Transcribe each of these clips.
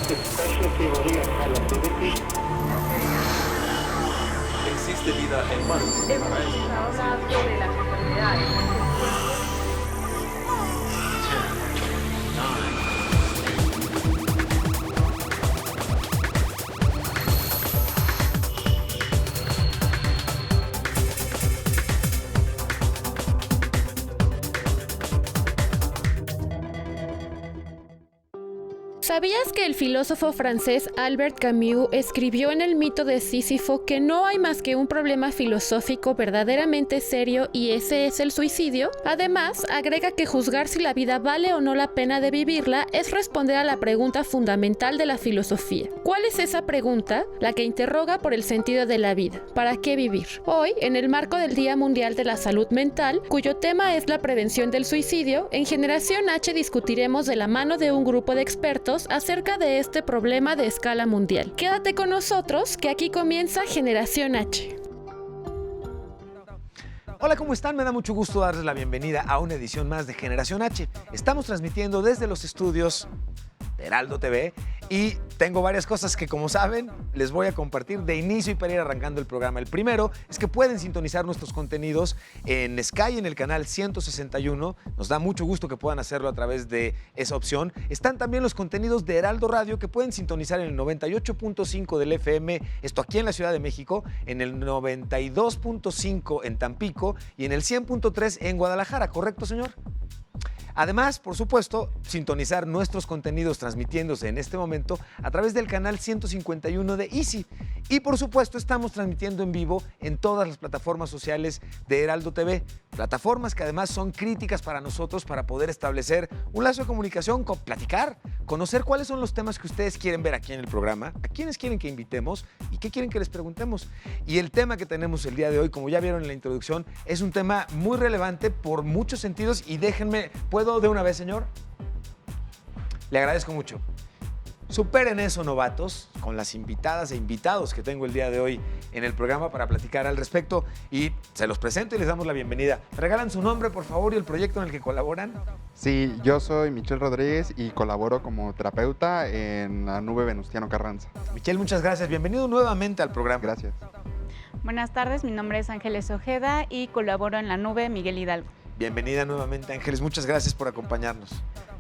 ¿Existe vida en Marte? Hemos hablado de las enfermedades. ¿Sabías que el filósofo francés Albert Camus escribió en el mito de Sísifo que no hay más que un problema filosófico verdaderamente serio y ese es el suicidio? Además, agrega que juzgar si la vida vale o no la pena de vivirla es responder a la pregunta fundamental de la filosofía. ¿Cuál es esa pregunta? La que interroga por el sentido de la vida. ¿Para qué vivir? Hoy, en el marco del Día Mundial de la Salud Mental, cuyo tema es la prevención del suicidio, en Generación H discutiremos de la mano de un grupo de expertos acerca de este problema de escala mundial. Quédate con nosotros, que aquí comienza Generación H. Hola, ¿cómo están? Me da mucho gusto darles la bienvenida a una edición más de Generación H. Estamos transmitiendo desde los estudios de Heraldo TV y tengo varias cosas que, como saben, les voy a compartir de inicio y para ir arrancando el programa. El primero es que pueden sintonizar nuestros contenidos en Sky, en el canal 161. Nos da mucho gusto que puedan hacerlo a través de esa opción. Están también los contenidos de Heraldo Radio que pueden sintonizar en el 98.5 del FM, esto aquí en la Ciudad de México, en el 92.5 en Tampico y en el 100.3 en Guadalajara. ¿Correcto, señor? Además, por supuesto, sintonizar nuestros contenidos transmitiéndose en este momento a través del canal 151 de Easy. Y por supuesto, estamos transmitiendo en vivo en todas las plataformas sociales de Heraldo TV. Plataformas que además son críticas para nosotros para poder establecer un lazo de comunicación, platicar, conocer cuáles son los temas que ustedes quieren ver aquí en el programa, a quiénes quieren que invitemos y qué quieren que les preguntemos. Y el tema que tenemos el día de hoy, como ya vieron en la introducción, es un tema muy relevante por muchos sentidos y déjenme, ¿puedo de una vez, señor? Le agradezco mucho. Superen eso, novatos, con las invitadas e invitados que tengo el día de hoy en el programa para platicar al respecto y se los presento y les damos la bienvenida. ¿Regalan su nombre, por favor, y el proyecto en el que colaboran? Sí, yo soy Michelle Rodríguez y colaboro como terapeuta en la Nube Venustiano Carranza. Michelle, muchas gracias. Bienvenido nuevamente al programa. Gracias. Buenas tardes, mi nombre es Ángeles Ojeda y colaboro en la Nube Miguel Hidalgo. Bienvenida nuevamente, Ángeles. Muchas gracias por acompañarnos.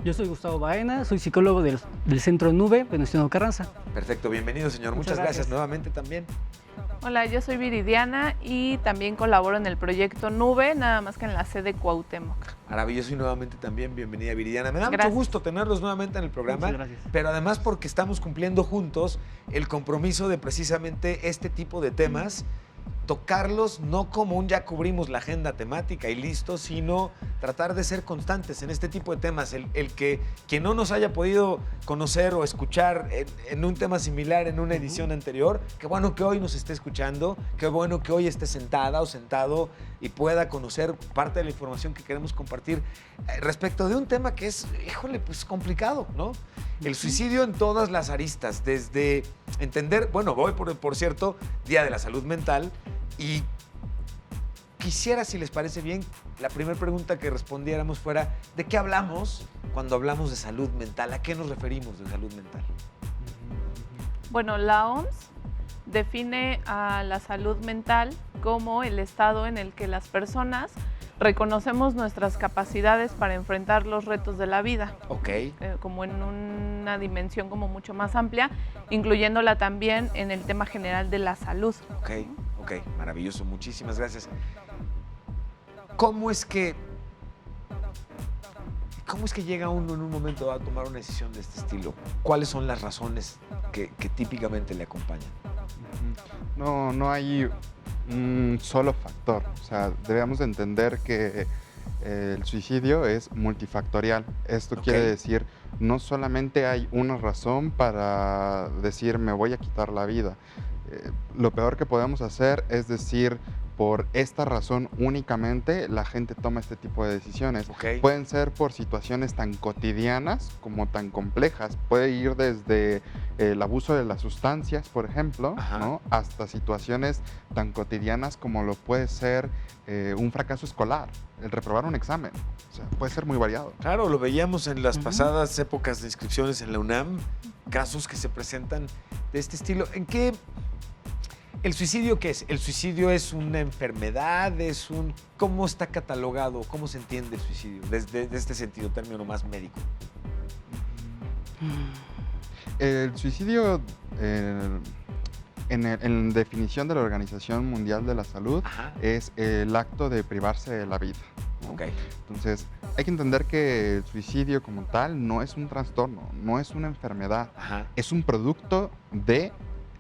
Yo soy Gustavo Baena, soy psicólogo del Centro Nube Venustiano Carranza. Perfecto, bienvenido, señor. Muchas gracias nuevamente también. Hola, yo soy Viridiana y también colaboro en el proyecto Nube, nada más que en la sede Cuauhtémoc. Maravilloso y nuevamente también bienvenida, Viridiana. Me da Gracias. Mucho gusto tenerlos nuevamente en el programa, Muchas gracias. pero además porque estamos cumpliendo juntos el compromiso de precisamente este tipo de temas, tocarlos no como un ya cubrimos la agenda temática y listo, sino tratar de ser constantes en este tipo de temas. El que quien no nos haya podido conocer o escuchar en un tema similar en una edición anterior, qué bueno que hoy nos esté escuchando, qué bueno que hoy esté sentada o sentado y pueda conocer parte de la información que queremos compartir respecto de un tema que es, híjole, pues complicado, ¿no? El suicidio en todas las aristas, desde entender, bueno, hoy por cierto, Día de la Salud Mental, y quisiera, si les parece bien, la primera pregunta que respondiéramos fuera, ¿de qué hablamos cuando hablamos de salud mental? ¿A qué nos referimos de salud mental? Bueno, la OMS define a la salud mental como el estado en el que las personas reconocemos nuestras capacidades para enfrentar los retos de la vida. Ok. Como en una dimensión como mucho más amplia, incluyéndola también en el tema general de la salud. Ok, maravilloso, muchísimas gracias. ¿Cómo es que llega uno en un momento a tomar una decisión de este estilo? ¿Cuáles son las razones que típicamente le acompañan? No hay un solo factor. O sea, debemos de entender que el suicidio es multifactorial. Esto quiere decir, no solamente hay una razón para decir me voy a quitar la vida. Lo peor que podemos hacer es decir, por esta razón únicamente la gente toma este tipo de decisiones. Pueden ser por situaciones tan cotidianas como tan complejas. Puede ir desde el abuso de las sustancias, por ejemplo, ¿no? Hasta situaciones tan cotidianas como lo puede ser un fracaso escolar, el reprobar un examen. O sea, puede ser muy variado. Claro, lo veíamos en las pasadas épocas de inscripciones en la UNAM. casos que se presentan de este estilo. ¿En qué? ¿El suicidio qué es? ¿El suicidio es una enfermedad? ¿Cómo está catalogado? ¿Cómo se entiende el suicidio desde este sentido, término más médico? El suicidio, en definición de la Organización Mundial de la Salud, Ajá. es el acto de privarse de la vida, ¿no? Ok. Entonces, hay que entender que el suicidio como tal no es un trastorno, no es una enfermedad, Ajá. es un producto de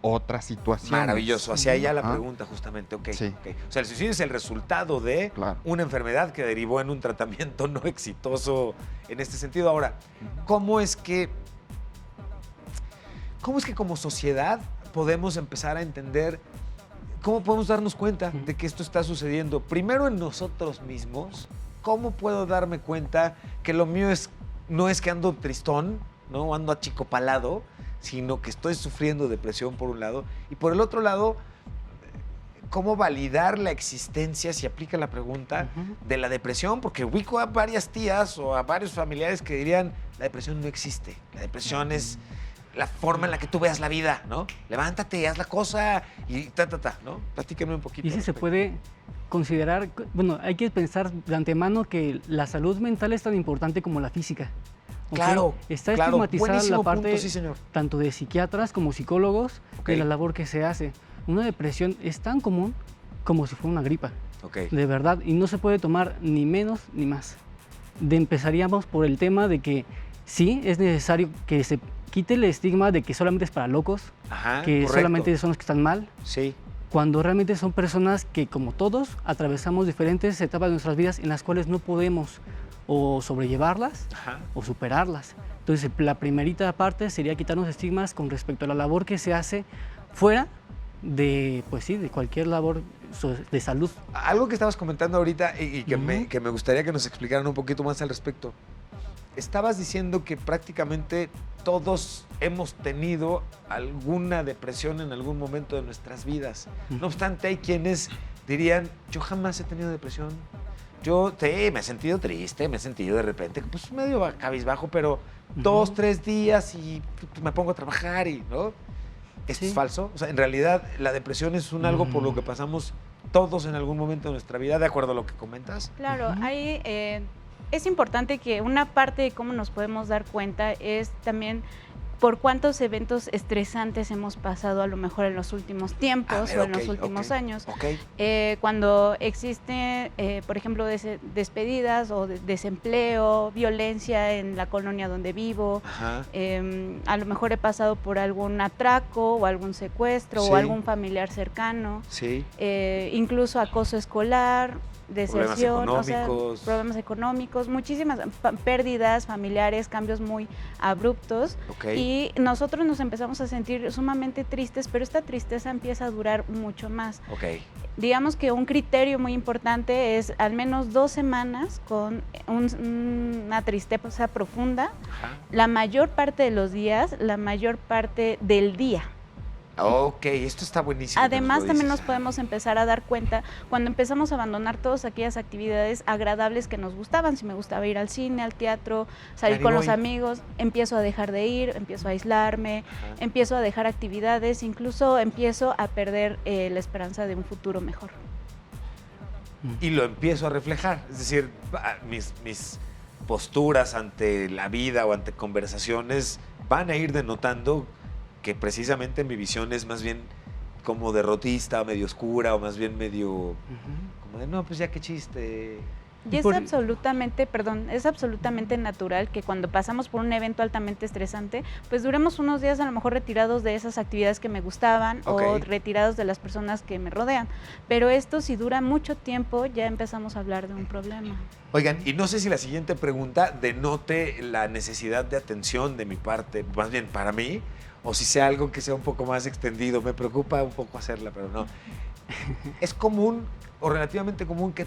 otra situación. Maravilloso. Hacia allá la Ajá. pregunta, justamente. Ok. Sí. Ok. O sea, el suicidio es el resultado de Claro. una enfermedad que derivó en un tratamiento no exitoso en este sentido. Ahora, ¿cómo es que como sociedad podemos empezar a entender, cómo podemos darnos cuenta de que esto está sucediendo? Primero en nosotros mismos. ¿Cómo puedo darme cuenta que lo mío no es que ando tristón, no ando achicopalado, sino que estoy sufriendo depresión por un lado? Y por el otro lado, ¿cómo validar la existencia, si aplica la pregunta, de la depresión? Porque ubico a varias tías o a varios familiares que dirían, la depresión no existe. La depresión es la forma en la que tú veas la vida, ¿no? Levántate, haz la cosa y ¿no? Platíquenme un poquito. Y si al se respecto. puede considerar, bueno, hay que pensar de antemano que la salud mental es tan importante como la física. ¿Ok? Claro, Está claro, estigmatizada buenísimo la parte punto, sí, señor. tanto de psiquiatras como psicólogos Ok. de la labor que se hace. Una depresión es tan común como si fuera una gripa, Ok. de verdad, y no se puede tomar ni menos ni más. Empezaríamos por el tema de que sí, es necesario que se quite el estigma de que solamente es para locos, Ajá, que correcto. solamente son los que están mal, Sí, cuando realmente son personas que, como todos, atravesamos diferentes etapas de nuestras vidas en las cuales no podemos o sobrellevarlas ajá. o superarlas. Entonces, la primerita parte sería quitarnos estigmas con respecto a la labor que se hace fuera de, pues sí, de cualquier labor de salud. Algo que estabas comentando ahorita y que, Ujú. que me gustaría que nos explicaran un poquito más al respecto. Estabas diciendo que prácticamente todos hemos tenido alguna depresión en algún momento de nuestras vidas. No obstante, hay quienes dirían, yo jamás he tenido depresión. Yo me he sentido triste, me he sentido de repente, pues medio cabizbajo, pero 2, 3 días y me pongo a trabajar y, ¿no? ¿Esto Sí. es falso? O sea, en realidad la depresión es algo por lo que pasamos todos en algún momento de nuestra vida, de acuerdo a lo que comentas. Claro, ahí es importante que una parte de cómo nos podemos dar cuenta es también por cuántos eventos estresantes hemos pasado a lo mejor en los últimos tiempos o en los últimos años. Ok. Cuando existe, por ejemplo, despedidas o desempleo, violencia en la colonia donde vivo, Ajá. a lo mejor he pasado por algún atraco o algún secuestro Sí. o algún familiar cercano, Sí. incluso acoso escolar, deserción, o sea, económicos. problemas económicos, muchísimas pérdidas familiares, cambios muy abruptos. Ok. Y nosotros nos empezamos a sentir sumamente tristes, pero esta tristeza empieza a durar mucho más. Ok. Digamos que un criterio muy importante es al menos 2 semanas con una tristeza profunda, Ajá. la mayor parte de los días, la mayor parte del día. Ok, esto está buenísimo. que Además, lo también dices. nos podemos empezar a dar cuenta cuando empezamos a abandonar todas aquellas actividades agradables que nos gustaban. Si me gustaba ir al cine, al teatro, salir Ya ni con los voy. amigos, empiezo a dejar de ir, empiezo a aislarme, Ajá. empiezo a dejar actividades, incluso empiezo a perder la esperanza de un futuro mejor. Y lo empiezo a reflejar. Es decir, mis posturas ante la vida o ante conversaciones van a ir denotando que precisamente mi visión es más bien como derrotista, medio oscura, o más bien medio como de, no, pues ya qué chiste. Y es Por- es absolutamente natural que cuando pasamos por un evento altamente estresante, pues duremos unos días a lo mejor retirados de esas actividades que me gustaban o Ok. retirados de las personas que me rodean. Pero esto, si dura mucho tiempo, ya empezamos a hablar de un problema. Oigan, y no sé si la siguiente pregunta denote la necesidad de atención de mi parte, más bien para mí, o si sea algo que sea un poco más extendido. Me preocupa un poco hacerla, pero no. Es común o relativamente común que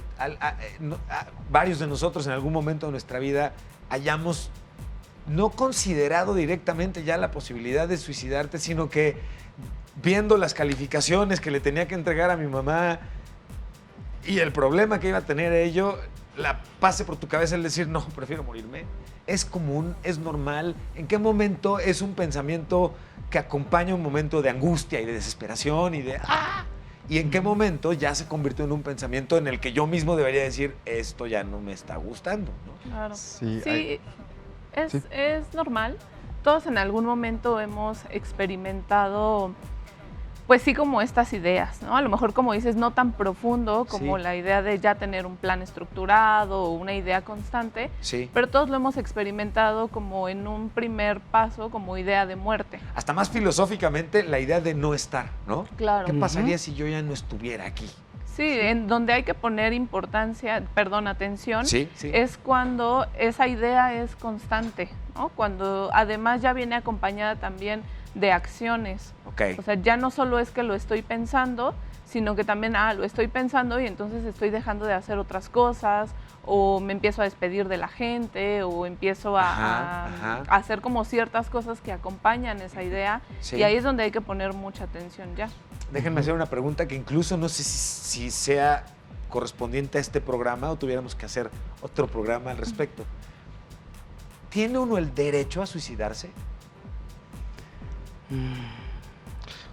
varios de nosotros en algún momento de nuestra vida hayamos no considerado directamente ya la posibilidad de suicidarte, sino que viendo las calificaciones que le tenía que entregar a mi mamá y el problema que iba a tener ello, pase por tu cabeza el decir, no, prefiero morirme? ¿Es común? ¿Es normal? ¿En qué momento es un pensamiento que acompaña un momento de angustia y de desesperación y de ¡ah! ¿Y en qué momento ya se convirtió en un pensamiento en el que yo mismo debería decir, esto ya no me está gustando, ¿no? Claro. Sí, Sí, sí. es normal. Todos en algún momento hemos experimentado, pues sí, como estas ideas, ¿no? A lo mejor, como dices, no tan profundo como Sí. la idea de ya tener un plan estructurado o una idea constante, Sí. pero todos lo hemos experimentado como en un primer paso, como idea de muerte. Hasta más filosóficamente, la idea de no estar, ¿no? Claro. ¿Qué pasaría si yo ya no estuviera aquí? Sí, en donde hay que poner atención, Sí. es cuando esa idea es constante, ¿no? Cuando además ya viene acompañada también de acciones. Ok. O sea, ya no solo es que lo estoy pensando, sino que también, lo estoy pensando y entonces estoy dejando de hacer otras cosas, o me empiezo a despedir de la gente, o empiezo Ajá. a hacer como ciertas cosas que acompañan esa idea, Sí. y ahí es donde hay que poner mucha atención ya. Déjenme hacer una pregunta que incluso no sé si sea correspondiente a este programa o tuviéramos que hacer otro programa al respecto. ¿Tiene uno el derecho a suicidarse?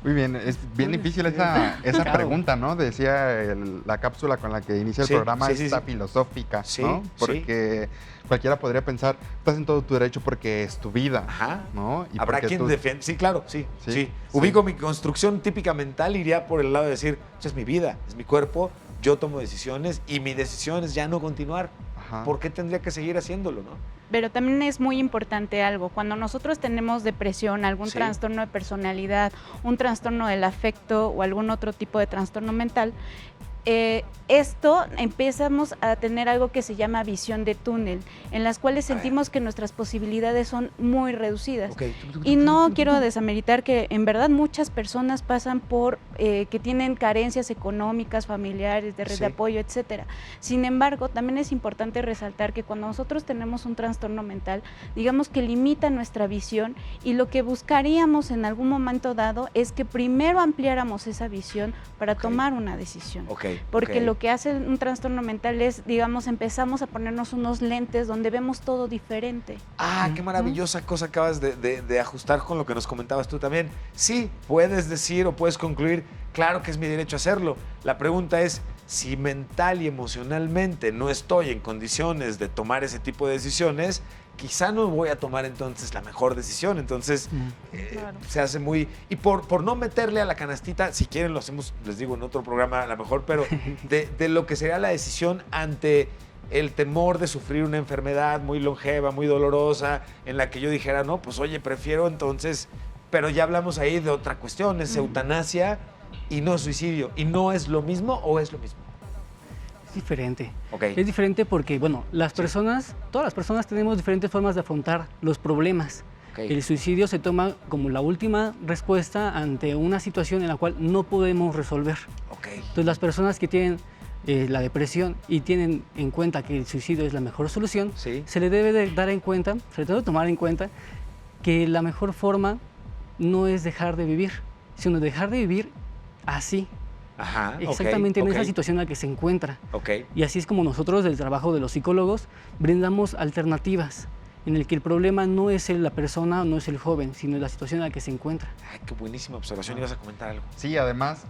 Muy bien, es bien difícil esa Claro. pregunta, ¿no? Decía la cápsula con la que inicia el Sí, programa, sí, sí, está sí. filosófica, Sí, ¿no? sí. Porque cualquiera podría pensar, estás en todo tu derecho porque es tu vida, Ajá. ¿no? Y Habrá porque quien tú- defienda. Sí, claro, sí. Sí. Ubico mi construcción típica mental, iría por el lado de decir, "Esa es mi vida, es mi cuerpo, yo tomo decisiones y mi decisión es ya no continuar. Ajá. ¿Por qué tendría que seguir haciéndolo, no? Pero también es muy importante algo, cuando nosotros tenemos depresión, algún Sí. trastorno de personalidad, un trastorno del afecto o algún otro tipo de trastorno mental, esto empezamos a tener algo que se llama visión de túnel, en las cuales A ver. sentimos que nuestras posibilidades son muy reducidas. Ok. Y no quiero desameritar que en verdad muchas personas pasan por que tienen carencias económicas, familiares, de red Sí. de apoyo, etcétera. Sin embargo, también es importante resaltar que cuando nosotros tenemos un trastorno mental, digamos que limita nuestra visión, y lo que buscaríamos en algún momento dado es que primero ampliáramos esa visión para Ok. tomar una decisión. Ok. Porque ok. lo que hace un trastorno mental es, digamos, empezamos a ponernos unos lentes donde vemos todo diferente. Ah, qué maravillosa cosa acabas de ajustar con lo que nos comentabas tú también. Sí, puedes decir o puedes concluir, claro que es mi derecho a hacerlo. La pregunta es, si mental y emocionalmente no estoy en condiciones de tomar ese tipo de decisiones, quizá no voy a tomar entonces la mejor decisión. Entonces, Claro. se hace muy... Y por no meterle a la canastita, si quieren lo hacemos, les digo, en otro programa a lo mejor, pero de lo que sería la decisión ante el temor de sufrir una enfermedad muy longeva, muy dolorosa, en la que yo dijera, no, pues oye, prefiero entonces... Pero ya hablamos ahí de otra cuestión, es eutanasia y no suicidio. ¿Y no es lo mismo o es lo mismo? Es diferente. Ok. Es diferente porque, bueno, todas las personas tenemos diferentes formas de afrontar los problemas. Ok. El suicidio se toma como la última respuesta ante una situación en la cual no podemos resolver. Ok. Entonces, las personas que tienen la depresión y tienen en cuenta que el suicidio es la mejor solución, Sí. se le debe de dar en cuenta, se le debe tomar en cuenta que la mejor forma no es dejar de vivir, sino dejar de vivir así, Ajá. ok, exactamente en ok, esa situación en la que se encuentra. Ok. Y así es como nosotros, del trabajo de los psicólogos, brindamos alternativas en el que el problema no es la persona, no es el joven, sino la situación en la que se encuentra. Ay, qué buenísima observación. ¿Ibas a comentar algo? Sí, además,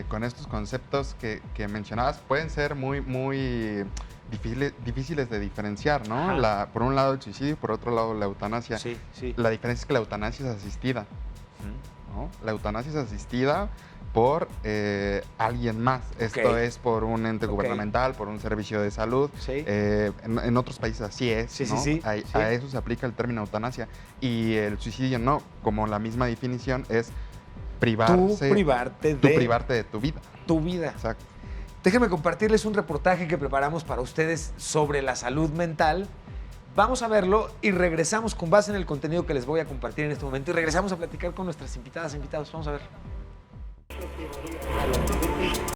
con estos conceptos que mencionabas, pueden ser muy difíciles de diferenciar, ¿no? Ajá. Por un lado el suicidio y por otro lado la eutanasia. Sí, sí. La diferencia es que la eutanasia es asistida, Ujú. ¿no? La eutanasia es asistida por alguien más. Esto es por un ente Ok. gubernamental, por un servicio de salud. Sí. En otros países así es, Sí, sí, ¿no? sí, A, sí. a eso se aplica el término eutanasia. Y el suicidio no, como la misma definición es Tú privarte privarte de de tu vida. tu vida. Exacto. Déjenme compartirles un reportaje que preparamos para ustedes sobre la salud mental. Vamos a verlo y regresamos con base en el contenido que les voy a compartir en este momento y regresamos a platicar con nuestras invitadas e invitados. Vamos a ver.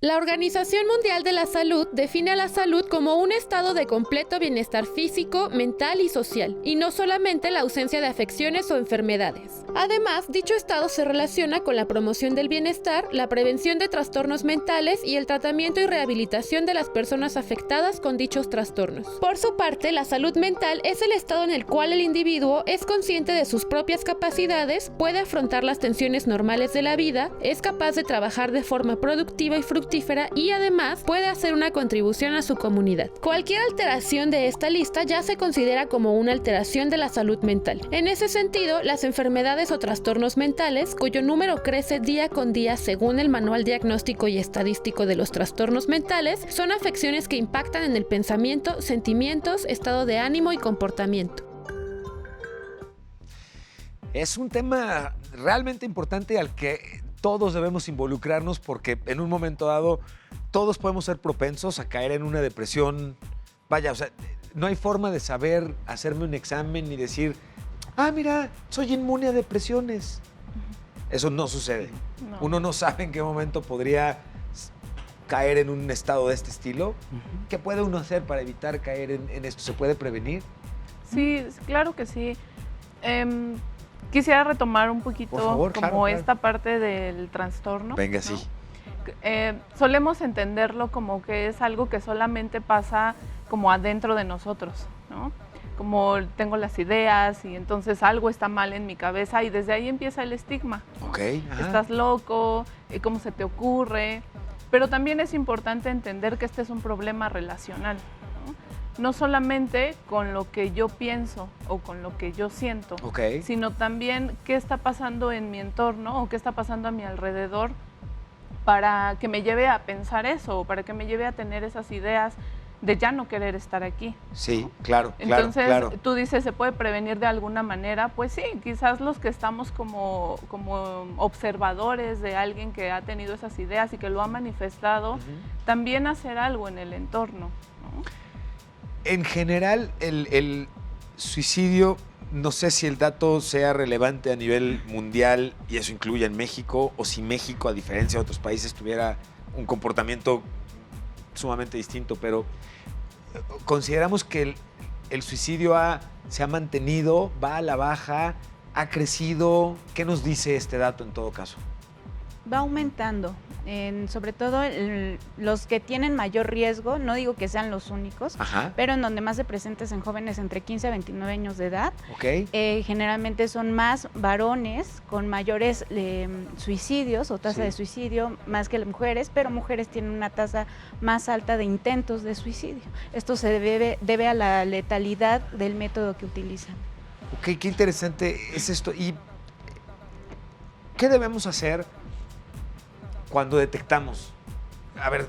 La Organización Mundial de la Salud define a la salud como un estado de completo bienestar físico, mental y social, y no solamente la ausencia de afecciones o enfermedades. Además, dicho estado se relaciona con la promoción del bienestar, la prevención de trastornos mentales y el tratamiento y rehabilitación de las personas afectadas con dichos trastornos. Por su parte, la salud mental es el estado en el cual el individuo es consciente de sus propias capacidades, puede afrontar las tensiones normales de la vida, es capaz de trabajar de forma productiva y fructífera y además puede hacer una contribución a su comunidad. Cualquier alteración de esta lista ya se considera como una alteración de la salud mental. En ese sentido, las enfermedades o trastornos mentales, cuyo número crece día con día según el Manual Diagnóstico y Estadístico de los Trastornos Mentales, son afecciones que impactan en el pensamiento, sentimientos, estado de ánimo y comportamiento. Es un tema realmente importante al que todos debemos involucrarnos porque en un momento dado todos podemos ser propensos a caer en una depresión. Vaya, o sea, no hay forma de saber hacerme un examen y decir, mira, soy inmune a depresiones. Eso no sucede. No. Uno no sabe en qué momento podría caer en un estado de este estilo. ¿Qué puede uno hacer para evitar caer en esto? ¿Se puede prevenir? Sí, claro que sí. Quisiera retomar un poquito Por favor, como claro. esta parte del trastorno. Venga, ¿no? sí. Solemos entenderlo como que es algo que solamente pasa como adentro de nosotros, ¿no? Como tengo las ideas y entonces algo está mal en mi cabeza y desde ahí empieza el estigma. Ok. Estás loco, ¿cómo se te ocurre? Pero también es importante entender que este es un problema relacional. No solamente con lo que yo pienso o con lo que yo siento, sino también qué está pasando en mi entorno o qué está pasando a mi alrededor para que me lleve a pensar eso o para que me lleve a tener esas ideas de ya no querer estar aquí. Sí, claro, Entonces, claro. tú dices, ¿se puede prevenir de alguna manera? Pues sí, quizás los que estamos como observadores de alguien que ha tenido esas ideas y que lo ha manifestado, también hacer algo en el entorno, ¿no? En general, el suicidio, no sé si el dato sea relevante a nivel mundial y eso incluye en México, o si México, a diferencia de otros países, tuviera un comportamiento sumamente distinto, pero consideramos que el suicidio se ha mantenido, va a la baja, ha crecido. ¿Qué nos dice este dato en todo caso? Va aumentando, sobre todo los que tienen mayor riesgo, no digo que sean los únicos, pero en donde más se presenta es en jóvenes entre 15 a 29 años de edad. Generalmente son más varones con mayores suicidios o tasa de suicidio más que las mujeres, pero mujeres tienen una tasa más alta de intentos de suicidio. Esto se debe a la letalidad del método que utilizan. Ok, qué interesante es esto. ¿Y qué debemos hacer cuando detectamos? A ver,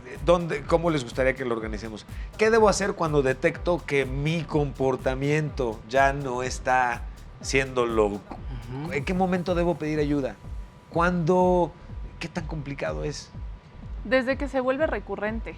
¿cómo les gustaría que lo organicemos? ¿Qué debo hacer cuando detecto que mi comportamiento ya no está siendo lo... ¿En qué momento debo pedir ayuda? ¿Cuándo? ¿Qué tan complicado es? Desde que se vuelve recurrente,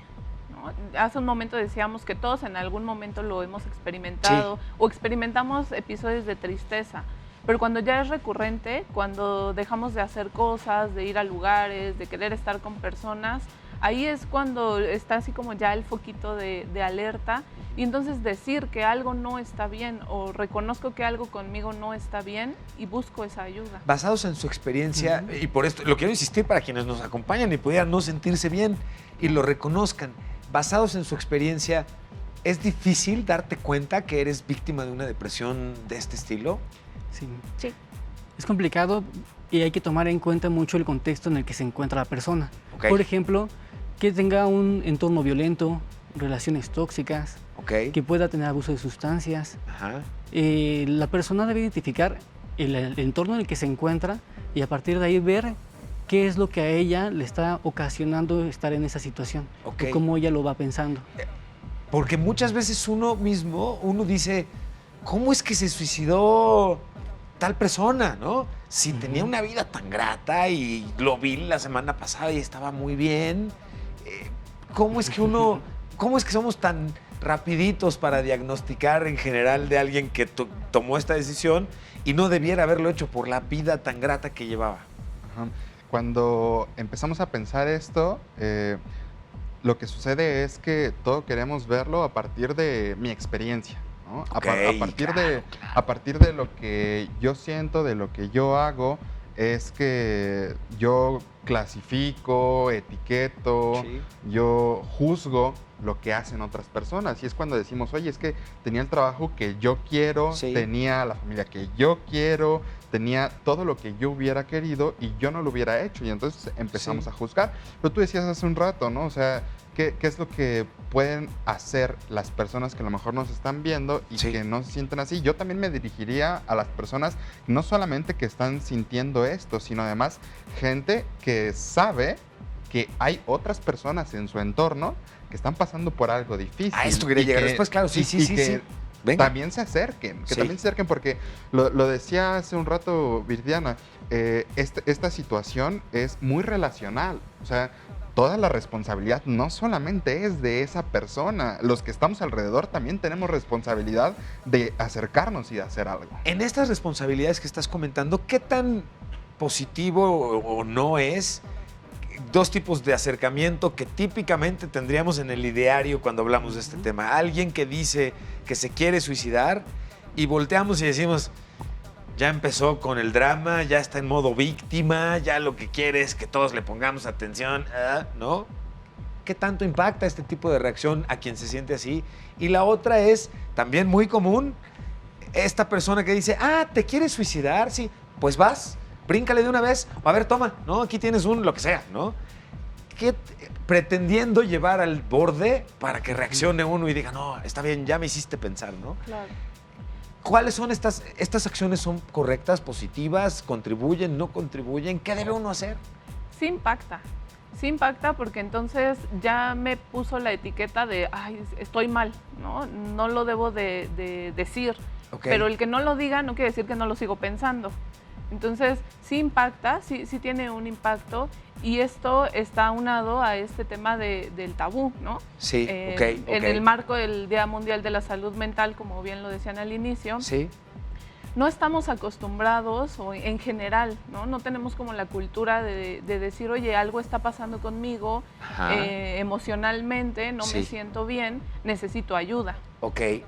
¿no? Hace un momento decíamos que todos en algún momento lo hemos experimentado o experimentamos episodios de tristeza. Pero cuando ya es recurrente, cuando dejamos de hacer cosas, de ir a lugares, de querer estar con personas, ahí es cuando está así como ya el foquito de alerta y entonces decir que algo no está bien o reconozco que algo conmigo no está bien y busco esa ayuda. Basados en su experiencia, y por esto lo quiero insistir para quienes nos acompañan y pudieran no sentirse bien y lo reconozcan, basados en su experiencia, ¿es difícil darte cuenta que eres víctima de una depresión de este estilo? Sí. Es complicado y hay que tomar en cuenta mucho el contexto en el que se encuentra la persona. Por ejemplo, que tenga un entorno violento, relaciones tóxicas, que pueda tener abuso de sustancias. La persona debe identificar el entorno en el que se encuentra y a partir de ahí ver qué es lo que a ella le está ocasionando estar en esa situación, o cómo ella lo va pensando. Porque muchas veces uno dice, ¿cómo es que se suicidó tal persona, no? Si tenía una vida tan grata y lo vi la semana pasada y estaba muy bien, ¿cómo es que somos tan rapiditos para diagnosticar en general de alguien que tomó esta decisión y no debiera haberlo hecho por la vida tan grata que llevaba? Cuando empezamos a pensar esto, lo que sucede es que todo queremos verlo a partir de mi experiencia, ¿no? A partir de lo que yo siento, de lo que yo hago, es que yo clasifico, etiqueto, yo juzgo lo que hacen otras personas. Y es cuando decimos, oye, es que tenía el trabajo que yo quiero, tenía la familia que yo quiero, tenía todo lo que yo hubiera querido y yo no lo hubiera hecho. Y entonces empezamos a juzgar. Pero tú decías hace un rato, ¿no? O sea, ¿qué es lo que pueden hacer las personas que a lo mejor nos están viendo y que no se sienten así? Yo también me dirigiría a las personas no solamente que están sintiendo esto, sino además gente que sabe que hay otras personas en su entorno que están pasando por algo difícil. A esto quería llegar después, claro, sí. También se acerquen, también se acerquen, porque lo decía hace un rato Viridiana, esta situación es muy relacional, o sea, toda la responsabilidad no solamente es de esa persona, los que estamos alrededor también tenemos responsabilidad de acercarnos y de hacer algo. En estas responsabilidades que estás comentando, ¿qué tan positivo o no es dos tipos de acercamiento que típicamente tendríamos en el ideario cuando hablamos de este tema? Alguien que dice que se quiere suicidar y volteamos y decimos, ya empezó con el drama, ya está en modo víctima, ya lo que quiere es que todos le pongamos atención, ¿no? ¿Qué tanto impacta este tipo de reacción a quien se siente así? Y la otra es también muy común, esta persona que dice, ¿te quieres suicidar? Sí, pues vas, bríncale de una vez, a ver, toma, ¿no? Aquí tienes lo que sea, ¿no? Pretendiendo llevar al borde para que reaccione uno y diga, no, está bien, ya me hiciste pensar, ¿no? Claro. ¿Cuáles son estas acciones? ¿Son correctas, positivas, contribuyen, no contribuyen? ¿Qué debe uno hacer? Sí impacta porque entonces ya me puso la etiqueta de, ay, estoy mal, ¿no? No lo debo de decir, pero el que no lo diga no quiere decir que no lo sigo pensando. Entonces, sí impacta, sí tiene un impacto y esto está aunado a este tema del tabú, ¿no? Sí, En el marco del Día Mundial de la Salud Mental, como bien lo decían al inicio, no estamos acostumbrados, o en general, no tenemos como la cultura de decir, oye, algo está pasando conmigo, emocionalmente, no me siento bien, necesito ayuda.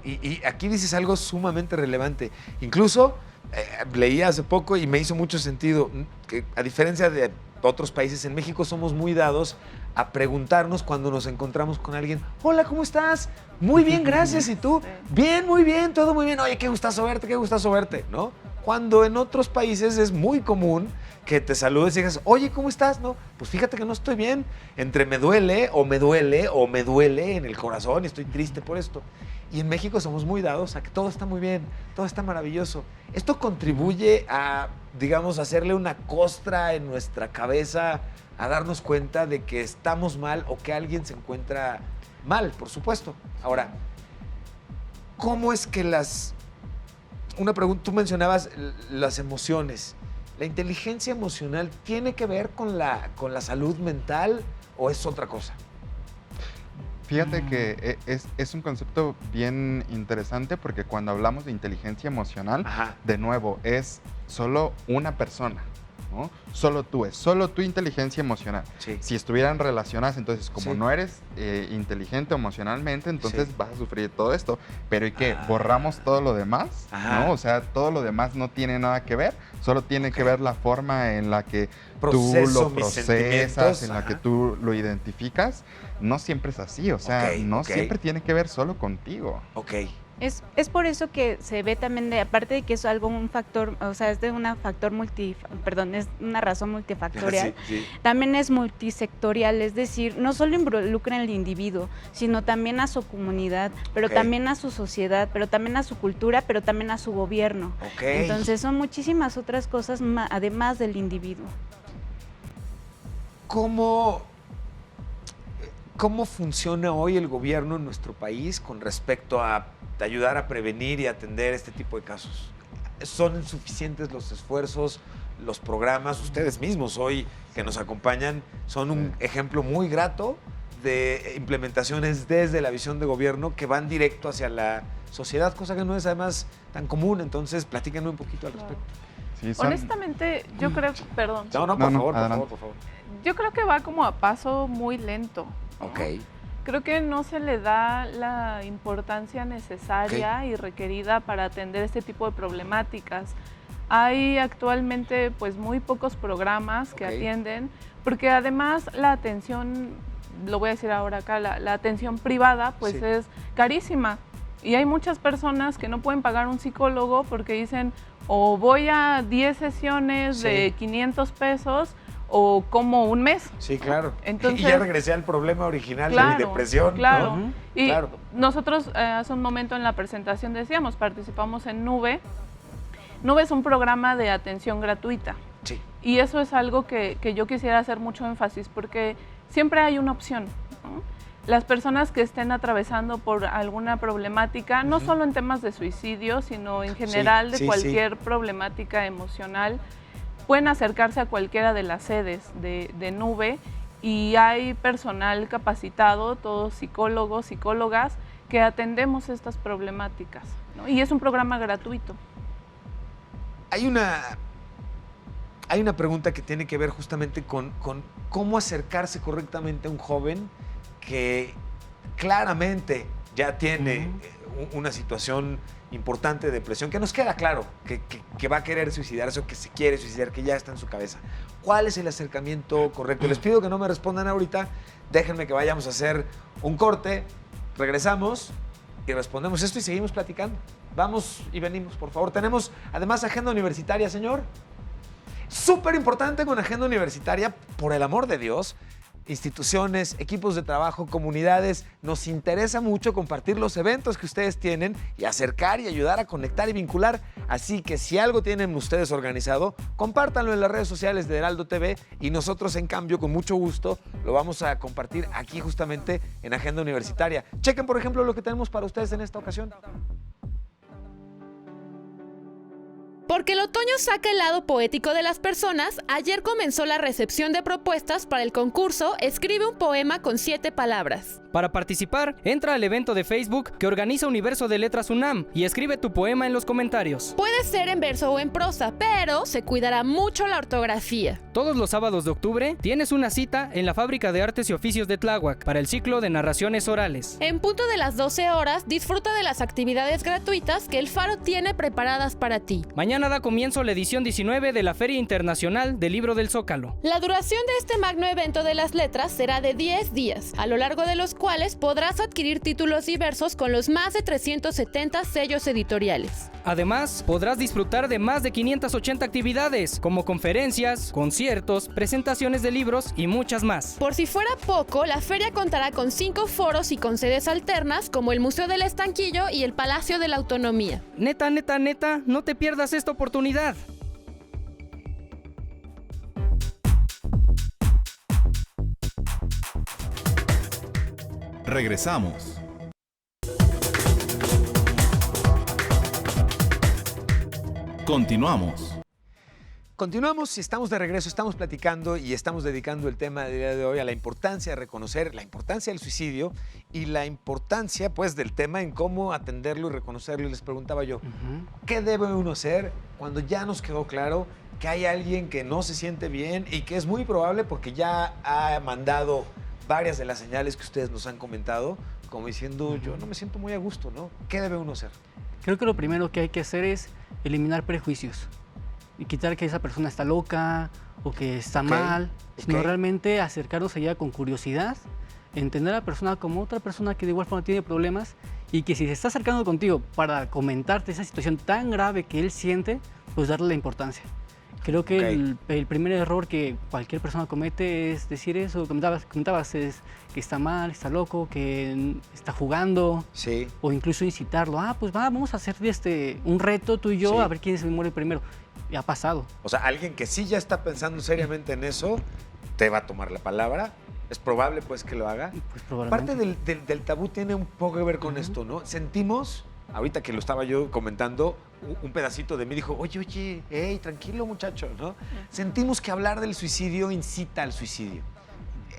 Y aquí dices algo sumamente relevante. Incluso leí hace poco y me hizo mucho sentido que, a diferencia de otros países, en México somos muy dados a preguntarnos cuando nos encontramos con alguien, hola, ¿cómo estás? Muy bien, gracias, ¿y tú? Bien, muy bien, todo muy bien, oye, qué gustazo verte, ¿no? Cuando en otros países es muy común que te saludes y digas, oye, ¿cómo estás? No, pues fíjate que no estoy bien, entre me duele en el corazón y estoy triste por esto. Y en México somos muy dados a que todo está muy bien, todo está maravilloso. Esto contribuye a, digamos, hacerle una costra en nuestra cabeza, a darnos cuenta de que estamos mal o que alguien se encuentra mal, por supuesto. Ahora, ¿cómo es que una pregunta, tú mencionabas las emociones. ¿La inteligencia emocional tiene que ver con la salud mental o es otra cosa? Fíjate que es un concepto bien interesante porque cuando hablamos de inteligencia emocional, de nuevo, es solo una persona, ¿no? Solo tú, es solo tu inteligencia emocional. Si estuvieran relacionadas, entonces como no eres inteligente emocionalmente, entonces vas a sufrir todo esto. Pero ¿y qué? ¿Borramos todo lo demás? ¿No? O sea, todo lo demás no tiene nada que ver, solo tiene que ver la forma en la que tú lo procesas, en la que tú lo identificas. No siempre es así, o sea, no siempre tiene que ver solo contigo. Es por eso que se ve también, aparte de que es un factor, o sea, es de una es una razón multifactorial, también es multisectorial, es decir, no solo involucra al individuo, sino también a su comunidad, pero también a su sociedad, pero también a su cultura, pero también a su gobierno. Entonces son muchísimas otras cosas además del individuo. ¿Cómo funciona hoy el gobierno en nuestro país con respecto a ayudar a prevenir y atender este tipo de casos? ¿Son suficientes los esfuerzos, los programas? Ustedes mismos hoy que nos acompañan son un ejemplo muy grato de implementaciones desde la visión de gobierno que van directo hacia la sociedad, cosa que no es además tan común. Entonces, platíquenos un poquito al respecto. Sí, Honestamente, yo creo, perdón. No, por favor. Yo creo que va como a paso muy lento, ¿no? Ok. Creo que no se le da la importancia necesaria y requerida para atender este tipo de problemáticas. Hay actualmente pues muy pocos programas que atienden, porque además la atención, lo voy a decir ahora acá, la atención privada pues es carísima. Y hay muchas personas que no pueden pagar un psicólogo porque dicen o voy a 10 sesiones de 500 pesos o como un mes. Sí, claro. Entonces, y ya regresé al problema original de la depresión. Claro. ¿No? Y nosotros hace un momento en la presentación decíamos, participamos en Nube. Nube es un programa de atención gratuita. Sí. Y eso es algo que yo quisiera hacer mucho énfasis porque siempre hay una opción, ¿no? Las personas que estén atravesando por alguna problemática, no solo en temas de suicidio, sino en general de cualquier problemática emocional, pueden acercarse a cualquiera de las sedes de Nube y hay personal capacitado, todos psicólogos, psicólogas, que atendemos estas problemáticas, ¿no? Y es un programa gratuito. Hay una pregunta que tiene que ver justamente con cómo acercarse correctamente a un joven que claramente ya tiene una situación importante de depresión, que nos queda claro que va a querer suicidarse o que se quiere suicidar, que ya está en su cabeza. ¿Cuál es el acercamiento correcto? Les pido que no me respondan ahorita, déjenme que vayamos a hacer un corte, regresamos y respondemos esto y seguimos platicando. Vamos y venimos, por favor. Tenemos además agenda universitaria, señor. Súper importante con agenda universitaria, por el amor de Dios. Instituciones, equipos de trabajo, comunidades, nos interesa mucho compartir los eventos que ustedes tienen y acercar y ayudar a conectar y vincular. Así que si algo tienen ustedes organizado, compártanlo en las redes sociales de Heraldo TV y nosotros, en cambio, con mucho gusto, lo vamos a compartir aquí justamente en Agenda Universitaria. Chequen, por ejemplo, lo que tenemos para ustedes en esta ocasión. Porque el otoño saca el lado poético de las personas, ayer comenzó la recepción de propuestas para el concurso Escribe un poema con 7 palabras. Para participar, entra al evento de Facebook que organiza Universo de Letras UNAM y escribe tu poema en los comentarios. Puede ser en verso o en prosa, pero se cuidará mucho la ortografía. Todos los sábados de octubre tienes una cita en la Fábrica de Artes y Oficios de Tláhuac para el ciclo de narraciones orales. En punto de las 12 horas, disfruta de las actividades gratuitas que el Faro tiene preparadas para ti. Mañana da comienzo la edición 19 de la Feria Internacional del Libro del Zócalo. La duración de este magno evento de las letras será de 10 días, a lo largo de los cuales podrás adquirir títulos diversos con los más de 370 sellos editoriales. Además, podrás disfrutar de más de 580 actividades, como conferencias, conciertos, presentaciones de libros y muchas más. Por si fuera poco, la feria contará con 5 foros y con sedes alternas, como el Museo del Estanquillo y el Palacio de la Autonomía. Neta, no te pierdas esta oportunidad. Regresamos. Continuamos. Continuamos y estamos de regreso, estamos platicando y estamos dedicando el tema del día de hoy a la importancia de reconocer, la importancia del suicidio y la importancia pues del tema en cómo atenderlo y reconocerlo. Y les preguntaba yo, ¿qué debe uno hacer cuando ya nos quedó claro que hay alguien que no se siente bien y que es muy probable porque ya ha mandado varias de las señales que ustedes nos han comentado, como diciendo yo no me siento muy a gusto, ¿no? ¿Qué debe uno hacer? Creo que lo primero que hay que hacer es eliminar prejuicios y quitar que esa persona está loca o que está mal, sino realmente acercarnos allá con curiosidad, entender a la persona como otra persona que de igual forma tiene problemas y que si se está acercando contigo para comentarte esa situación tan grave que él siente, pues darle la importancia. Creo que el primer error que cualquier persona comete es decir eso, comentabas es que está mal, está loco, que está jugando, o incluso incitarlo, pues vamos a hacer un reto tú y yo, a ver quién se muere primero. Y ha pasado. O sea, alguien que sí ya está pensando seriamente en eso, te va a tomar la palabra. Es probable pues que lo haga. Pues probablemente. Parte del tabú tiene un poco que ver con esto, ¿no? Sentimos, ahorita que lo estaba yo comentando, un pedacito de mí dijo, oye, hey, tranquilo muchacho, ¿no? Sentimos que hablar del suicidio incita al suicidio.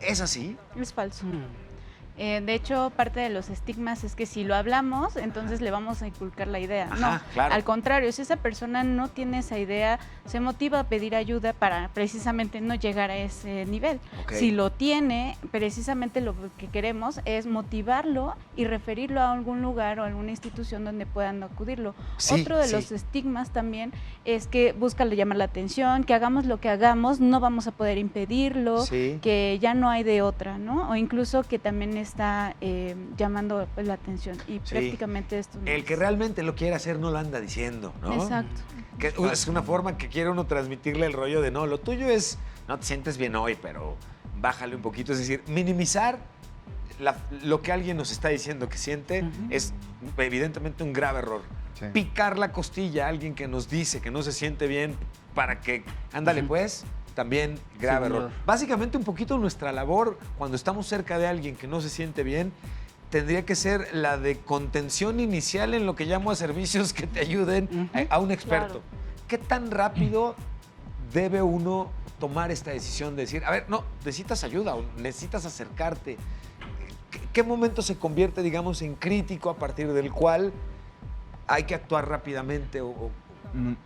¿Es así? Es falso. De hecho, parte de los estigmas es que si lo hablamos, entonces le vamos a inculcar la idea. Ajá, no, claro. Al contrario, si esa persona no tiene esa idea, se motiva a pedir ayuda para precisamente no llegar a ese nivel. Ok. Si lo tiene, precisamente lo que queremos es motivarlo y referirlo a algún lugar o a alguna institución donde puedan acudirlo. Sí, Otro de sí. los estigmas también es que busca llamar la atención, que hagamos lo que hagamos, no vamos a poder impedirlo, Sí. que ya no hay de otra, ¿no? O incluso que también está llamando la atención y Sí. prácticamente esto no El que es. realmente lo quiere hacer no lo anda diciendo, ¿no? Exacto. Que es una forma que quiere uno transmitirle el rollo de no, lo tuyo es, no te sientes bien hoy, pero bájale un poquito. Es decir, minimizar lo que alguien nos está diciendo que siente es evidentemente un grave error. Sí. Picar la costilla a alguien que nos dice que no se siente bien para que, ándale pues, también grave Sí, error. señor. Básicamente un poquito nuestra labor cuando estamos cerca de alguien que no se siente bien tendría que ser la de contención inicial en lo que llamo a servicios que te ayuden a un experto. Claro. ¿Qué tan rápido debe uno tomar esta decisión de decir, a ver, no, necesitas ayuda o necesitas acercarte? ¿Qué momento se convierte, digamos, en crítico a partir del cual hay que actuar rápidamente?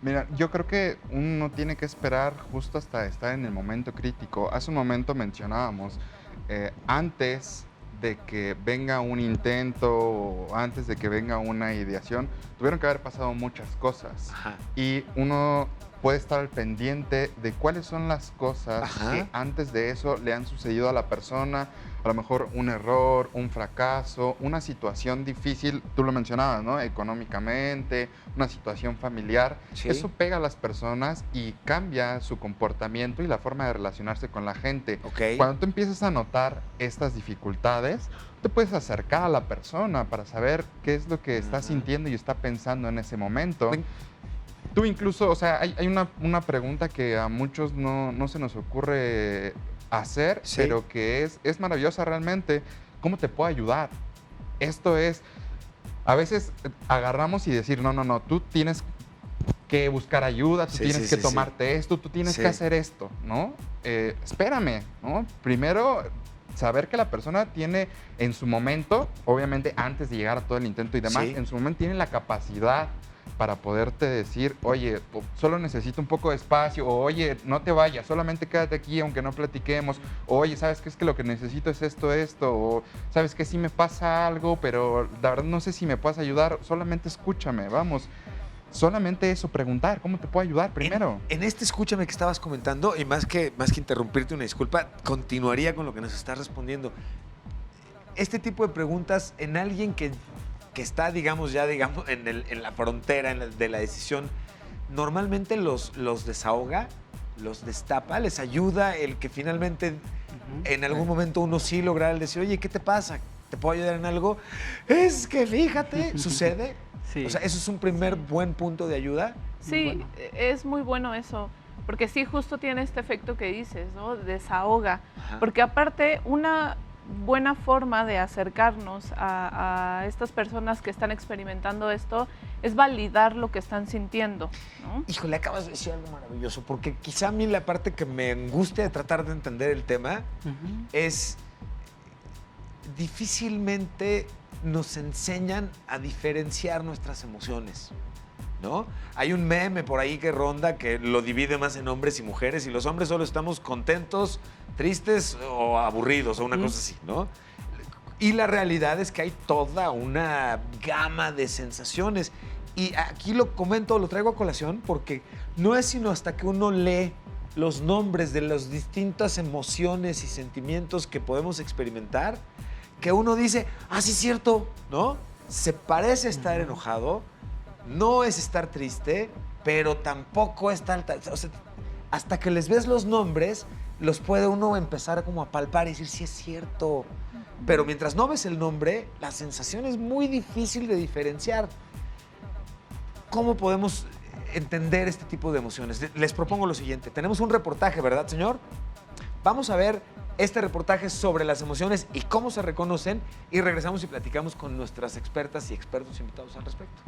Mira, yo creo que uno tiene que esperar justo hasta estar en el momento crítico. Hace un momento mencionábamos, antes de que venga un intento o antes de que venga una ideación, tuvieron que haber pasado muchas cosas. Ajá. Y uno puede estar al pendiente de cuáles son las cosas Ajá. que antes de eso le han sucedido a la persona, a lo mejor un error, un fracaso, una situación difícil, tú lo mencionabas, ¿no? Económicamente, una situación familiar. Sí. Eso pega a las personas y cambia su comportamiento y la forma de relacionarse con la gente. Ok. Cuando tú empiezas a notar estas dificultades, te puedes acercar a la persona para saber qué es lo que está sintiendo y está pensando en ese momento. Ven. Tú incluso, o sea, hay una pregunta que a muchos no se nos ocurre hacer, Sí. pero que es maravillosa realmente. ¿Cómo te puedo ayudar? Esto es, a veces agarramos y decir, no, tú tienes que buscar ayuda, tú Sí, tienes sí, que sí, tomarte esto, tú tienes Sí. que hacer esto, ¿no? Espérame, ¿no? Primero, saber que la persona tiene en su momento, obviamente antes de llegar a todo el intento y demás, Sí. en su momento tiene la capacidad para poderte decir, oye, solo necesito un poco de espacio, o oye, no te vayas, solamente quédate aquí aunque no platiquemos, o oye, ¿sabes qué? Es que lo que necesito es esto, o ¿sabes qué? Sí me pasa algo, pero la verdad no sé si me puedes ayudar, solamente escúchame, vamos. Solamente eso, preguntar, ¿cómo te puedo ayudar primero? En este escúchame que estabas comentando, y más que interrumpirte, una disculpa, continuaría con lo que nos estás respondiendo. Este tipo de preguntas en alguien que está, digamos, en la frontera de la decisión, normalmente los desahoga, los destapa, les ayuda el que finalmente en algún momento uno sí logra el decir, oye, ¿qué te pasa? ¿Te puedo ayudar en algo? Es que fíjate, sucede. Sí. O sea, eso es un primer buen punto de ayuda. Sí, bueno. es muy bueno eso, porque sí, justo tiene este efecto que dices, ¿no? Desahoga. Ajá. Porque aparte, una buena forma de acercarnos a estas personas que están experimentando esto es validar lo que están sintiendo, ¿no? Híjole, acabas de decir algo maravilloso, porque quizá a mí la parte que me angustia de tratar de entender el tema es difícilmente nos enseñan a diferenciar nuestras emociones, ¿no? Hay un meme por ahí que ronda que lo divide más en hombres y mujeres, y los hombres solo estamos contentos, tristes o aburridos o una cosa así, ¿no? Y la realidad es que hay toda una gama de sensaciones. Y aquí lo comento, lo traigo a colación, porque no es sino hasta que uno lee los nombres de las distintas emociones y sentimientos que podemos experimentar, que uno dice, ah, sí es cierto, ¿no? Se parece estar enojado, no es estar triste, pero tampoco es tal, o sea, hasta que les ves los nombres, los puede uno empezar como a palpar y decir, sí es cierto. Pero mientras no ves el nombre, la sensación es muy difícil de diferenciar. ¿Cómo podemos entender este tipo de emociones? Les propongo lo siguiente. Tenemos un reportaje, ¿verdad, señor? Vamos a ver este reportaje sobre las emociones y cómo se reconocen, y regresamos y platicamos con nuestras expertas y expertos invitados al respecto.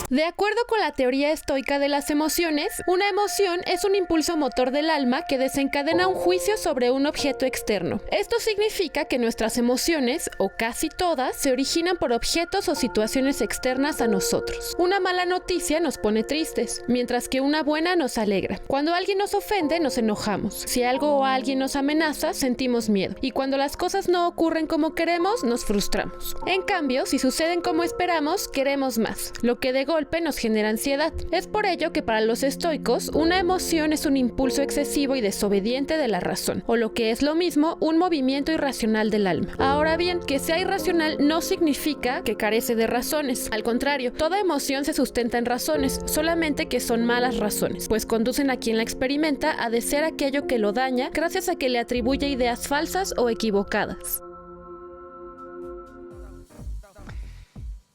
De acuerdo con la teoría estoica de las emociones, una emoción es un impulso motor del alma que desencadena un juicio sobre un objeto externo. Esto significa que nuestras emociones, o casi todas, se originan por objetos o situaciones externas a nosotros. Una mala noticia nos pone tristes, mientras que una buena nos alegra. Cuando alguien nos ofende, nos enojamos. Si algo o alguien nos amenaza, sentimos miedo. Y cuando las cosas no ocurren como queremos, nos frustramos. En cambio, si suceden como esperamos, queremos más, lo que de golpe nos genera ansiedad. Es por ello que para los estoicos, una emoción es un impulso excesivo y desobediente de la razón, o lo que es lo mismo, un movimiento irracional del alma. Ahora bien, que sea irracional no significa que carece de razones. Al contrario, toda emoción se sustenta en razones, solamente que son malas razones, pues conducen a quien la experimenta a desear aquello que lo daña gracias a que le atribuye ideas falsas o equivocadas.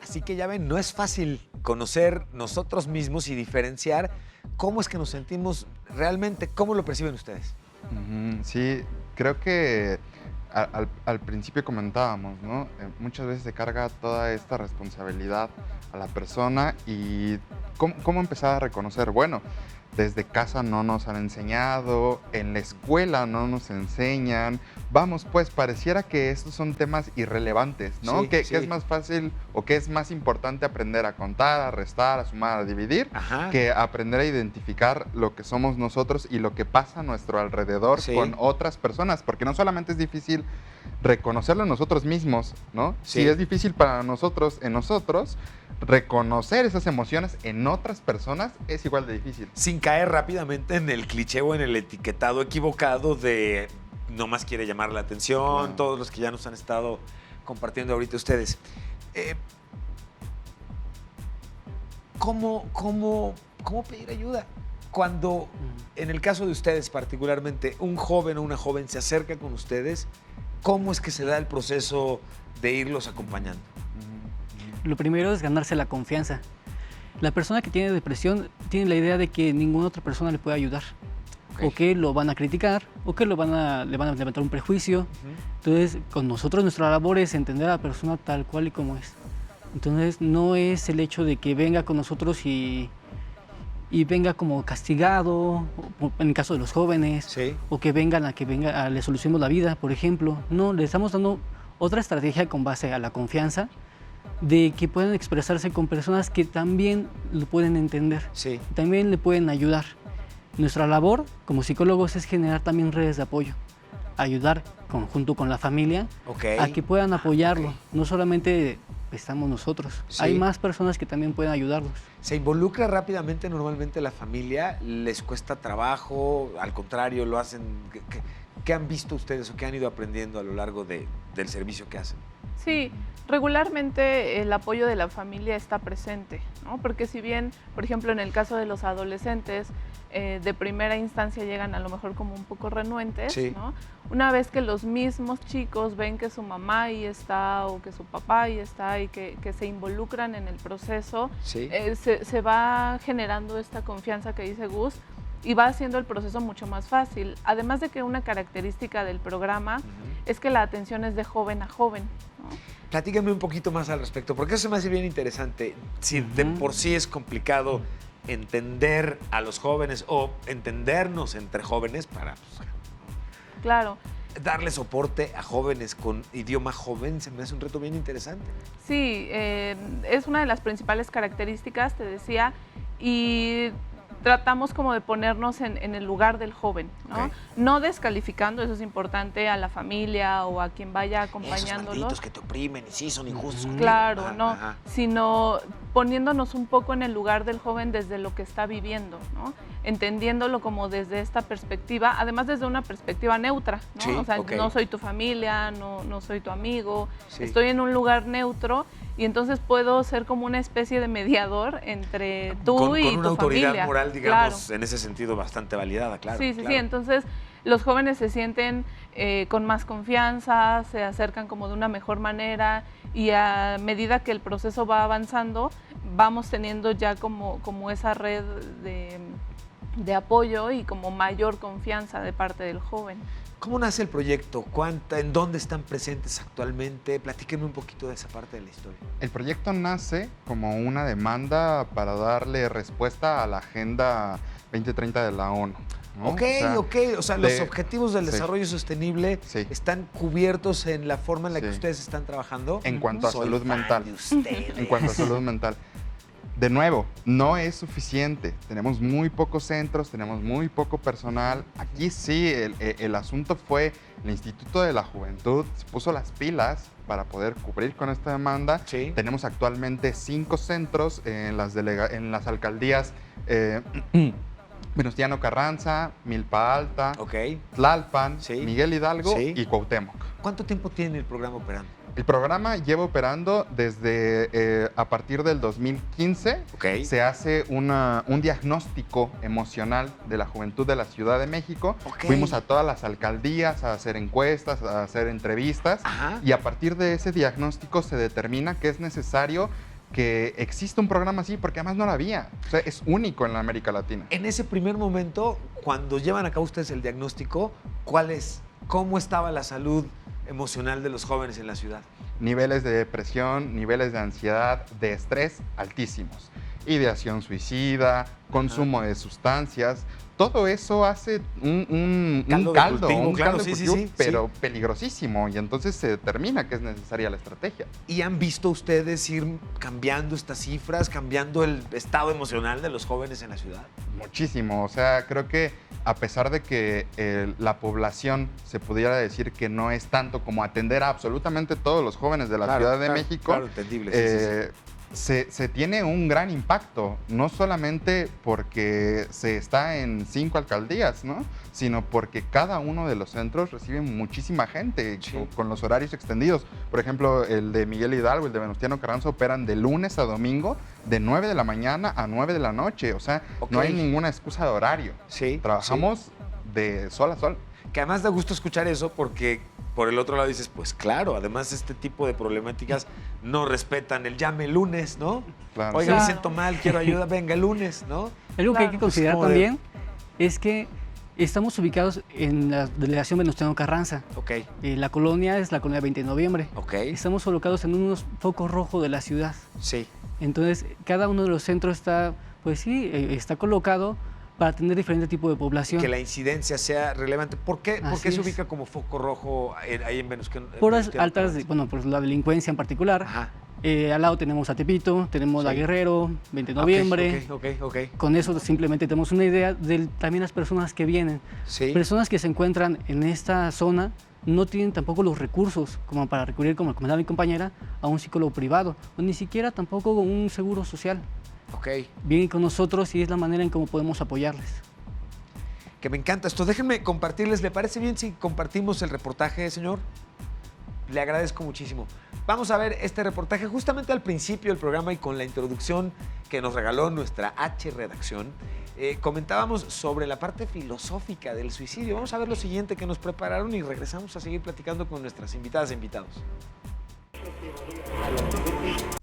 Así que ya ven, no es fácil conocer nosotros mismos y diferenciar cómo es que nos sentimos realmente, cómo lo perciben ustedes. Sí, creo que al principio comentábamos, ¿no? Muchas veces se carga toda esta responsabilidad a la persona y ¿cómo empezar a reconocer? Bueno, desde casa no nos han enseñado, en la escuela no nos enseñan. Vamos, pues, pareciera que estos son temas irrelevantes, ¿no? Sí, que sí. es más fácil o que es más importante aprender a contar, a restar, a sumar, a dividir, que aprender a identificar lo que somos nosotros y lo que pasa a nuestro alrededor con otras personas, porque no solamente es difícil reconocerlo en nosotros mismos, ¿no? Sí. Si es difícil para nosotros, en nosotros, reconocer esas emociones en otras personas es igual de difícil. Sin caer rápidamente en el cliché o en el etiquetado equivocado de nomás quiere llamar la atención, todos los que ya nos han estado compartiendo ahorita ustedes. ¿Cómo pedir ayuda? Cuando, en el caso de ustedes particularmente, un joven o una joven se acerca con ustedes, ¿cómo es que se da el proceso de irlos acompañando? Lo primero es ganarse la confianza. La persona que tiene depresión tiene la idea de que ninguna otra persona le puede ayudar. O que lo van a criticar, o que le van a levantar un prejuicio. Entonces, con nosotros nuestra labor es entender a la persona tal cual y como es. Entonces, no es el hecho de que venga con nosotros y venga como castigado, en el caso de los jóvenes, o que vengan a le solucionemos la vida, por ejemplo. No, le estamos dando otra estrategia con base a la confianza, de que puedan expresarse con personas que también lo pueden entender, también le pueden ayudar. Nuestra labor como psicólogos es generar también redes de apoyo, ayudar junto con la familia a que puedan apoyarlo. No solamente estamos nosotros, hay más personas que también pueden ayudarlos. ¿Se involucra rápidamente normalmente la familia? ¿Les cuesta trabajo? Al contrario, lo hacen. ¿Qué han visto ustedes o qué han ido aprendiendo a lo largo del servicio que hacen? Sí, regularmente el apoyo de la familia está presente, ¿no? Porque si bien, por ejemplo, en el caso de los adolescentes, de primera instancia llegan a lo mejor como un poco renuentes, ¿no? Una vez que los mismos chicos ven que su mamá ahí está o que su papá ahí está y que se involucran en el proceso, se va generando esta confianza que dice Gus y va haciendo el proceso mucho más fácil. Además de que una característica del programa es que la atención es de joven a joven, ¿no? Platícame un poquito más al respecto, porque eso me hace bien interesante. Si de por sí es complicado entender a los jóvenes o entendernos entre jóvenes para darle soporte a jóvenes con idioma joven, se me hace un reto bien interesante. Sí, es una de las principales características, te decía, y tratamos como de ponernos en el lugar del joven, ¿no? No descalificando, eso es importante, a la familia o a quien vaya acompañándolos. Esos malditos que te oprimen y sí son injustos contigo. Claro, sino poniéndonos un poco en el lugar del joven desde lo que está viviendo, ¿no? Entendiéndolo como desde esta perspectiva, además desde una perspectiva neutra, ¿no? O sea, no soy tu familia, no soy tu amigo, estoy en un lugar neutro. Y entonces puedo ser como una especie de mediador entre tú y tu familia. Con una autoridad moral, digamos, en ese sentido bastante validada, claro. Sí. Entonces los jóvenes se sienten con más confianza, se acercan como de una mejor manera y a medida que el proceso va avanzando, vamos teniendo ya como esa red de apoyo y como mayor confianza de parte del joven. ¿Cómo nace el proyecto? ¿En dónde están presentes actualmente? Platíquenme un poquito de esa parte de la historia. El proyecto nace como una demanda para darle respuesta a la Agenda 2030 de la ONU, ¿no? O sea, los objetivos del desarrollo sostenible están cubiertos en la forma en la que ustedes están trabajando. En cuanto a salud mental. En cuanto a salud mental. De nuevo, no es suficiente. Tenemos muy pocos centros, tenemos muy poco personal. Aquí sí, el asunto fue el Instituto de la Juventud se puso las pilas para poder cubrir con esta demanda. Sí. Tenemos actualmente 5 centros en las alcaldías Venustiano Carranza, Milpa Alta, Tlalpan, Miguel Hidalgo y Cuauhtémoc. ¿Cuánto tiempo tiene el programa operando? El programa lleva operando desde a partir del 2015. Se hace un diagnóstico emocional de la juventud de la Ciudad de México. Fuimos a todas las alcaldías a hacer encuestas, a hacer entrevistas. Y a partir de ese diagnóstico se determina que es necesario que exista un programa así, porque además no lo había. O sea, es único en la América Latina. En ese primer momento, cuando llevan a cabo ustedes el diagnóstico, ¿cómo estaba la salud emocional de los jóvenes en la ciudad? Niveles de depresión, niveles de ansiedad, de estrés altísimos. Ideación suicida, consumo de sustancias. Todo eso hace un caldo cultivo, pero peligrosísimo. Y entonces se determina que es necesaria la estrategia. ¿Y han visto ustedes ir cambiando estas cifras, cambiando el estado emocional de los jóvenes en la ciudad? Muchísimo. O sea, creo que a pesar de que la población se pudiera decir que no es tanto como atender a absolutamente todos los jóvenes de la Ciudad de México, entendible, se tiene un gran impacto, no solamente porque se está en 5 alcaldías, ¿no? Sino porque cada uno de los centros recibe muchísima gente con los horarios extendidos. Por ejemplo, el de Miguel Hidalgo, el de Venustiano Carranza operan de lunes a domingo, de 9 de la mañana a 9 de la noche. O sea, no hay ninguna excusa de horario. Trabajamos de sol a sol. Que además da gusto escuchar eso porque por el otro lado dices, pues claro, además este tipo de problemáticas no respetan el llame el lunes, ¿no? Claro. Oiga, me siento mal, quiero ayuda, venga el lunes, ¿no? Algo que hay que considerar también es que estamos ubicados en la delegación Venustiano Carranza. La colonia es la colonia 20 de noviembre. Estamos colocados en unos focos rojos de la ciudad. Entonces, cada uno de los centros está, está colocado para tener diferente tipo de población. Que la incidencia sea relevante. ¿Por qué se ubica como foco rojo ahí en Venustiano? Por las altas, por la delincuencia en particular. Al lado tenemos a Tepito, tenemos a Guerrero, 20 de noviembre. Con eso simplemente tenemos una idea de también las personas que vienen. Personas que se encuentran en esta zona no tienen tampoco los recursos como para recurrir, como comentaba mi compañera, a un psicólogo privado, o ni siquiera tampoco un seguro social. Vienen con nosotros y es la manera en cómo podemos apoyarles. Que me encanta esto. Déjenme compartirles. ¿Le parece bien si compartimos el reportaje, señor? Le agradezco muchísimo. Vamos a ver este reportaje justamente al principio del programa y con la introducción que nos regaló nuestra H-Redacción. Comentábamos sobre la parte filosófica del suicidio. Vamos a ver lo siguiente que nos prepararon y regresamos a seguir platicando con nuestras invitadas e invitados.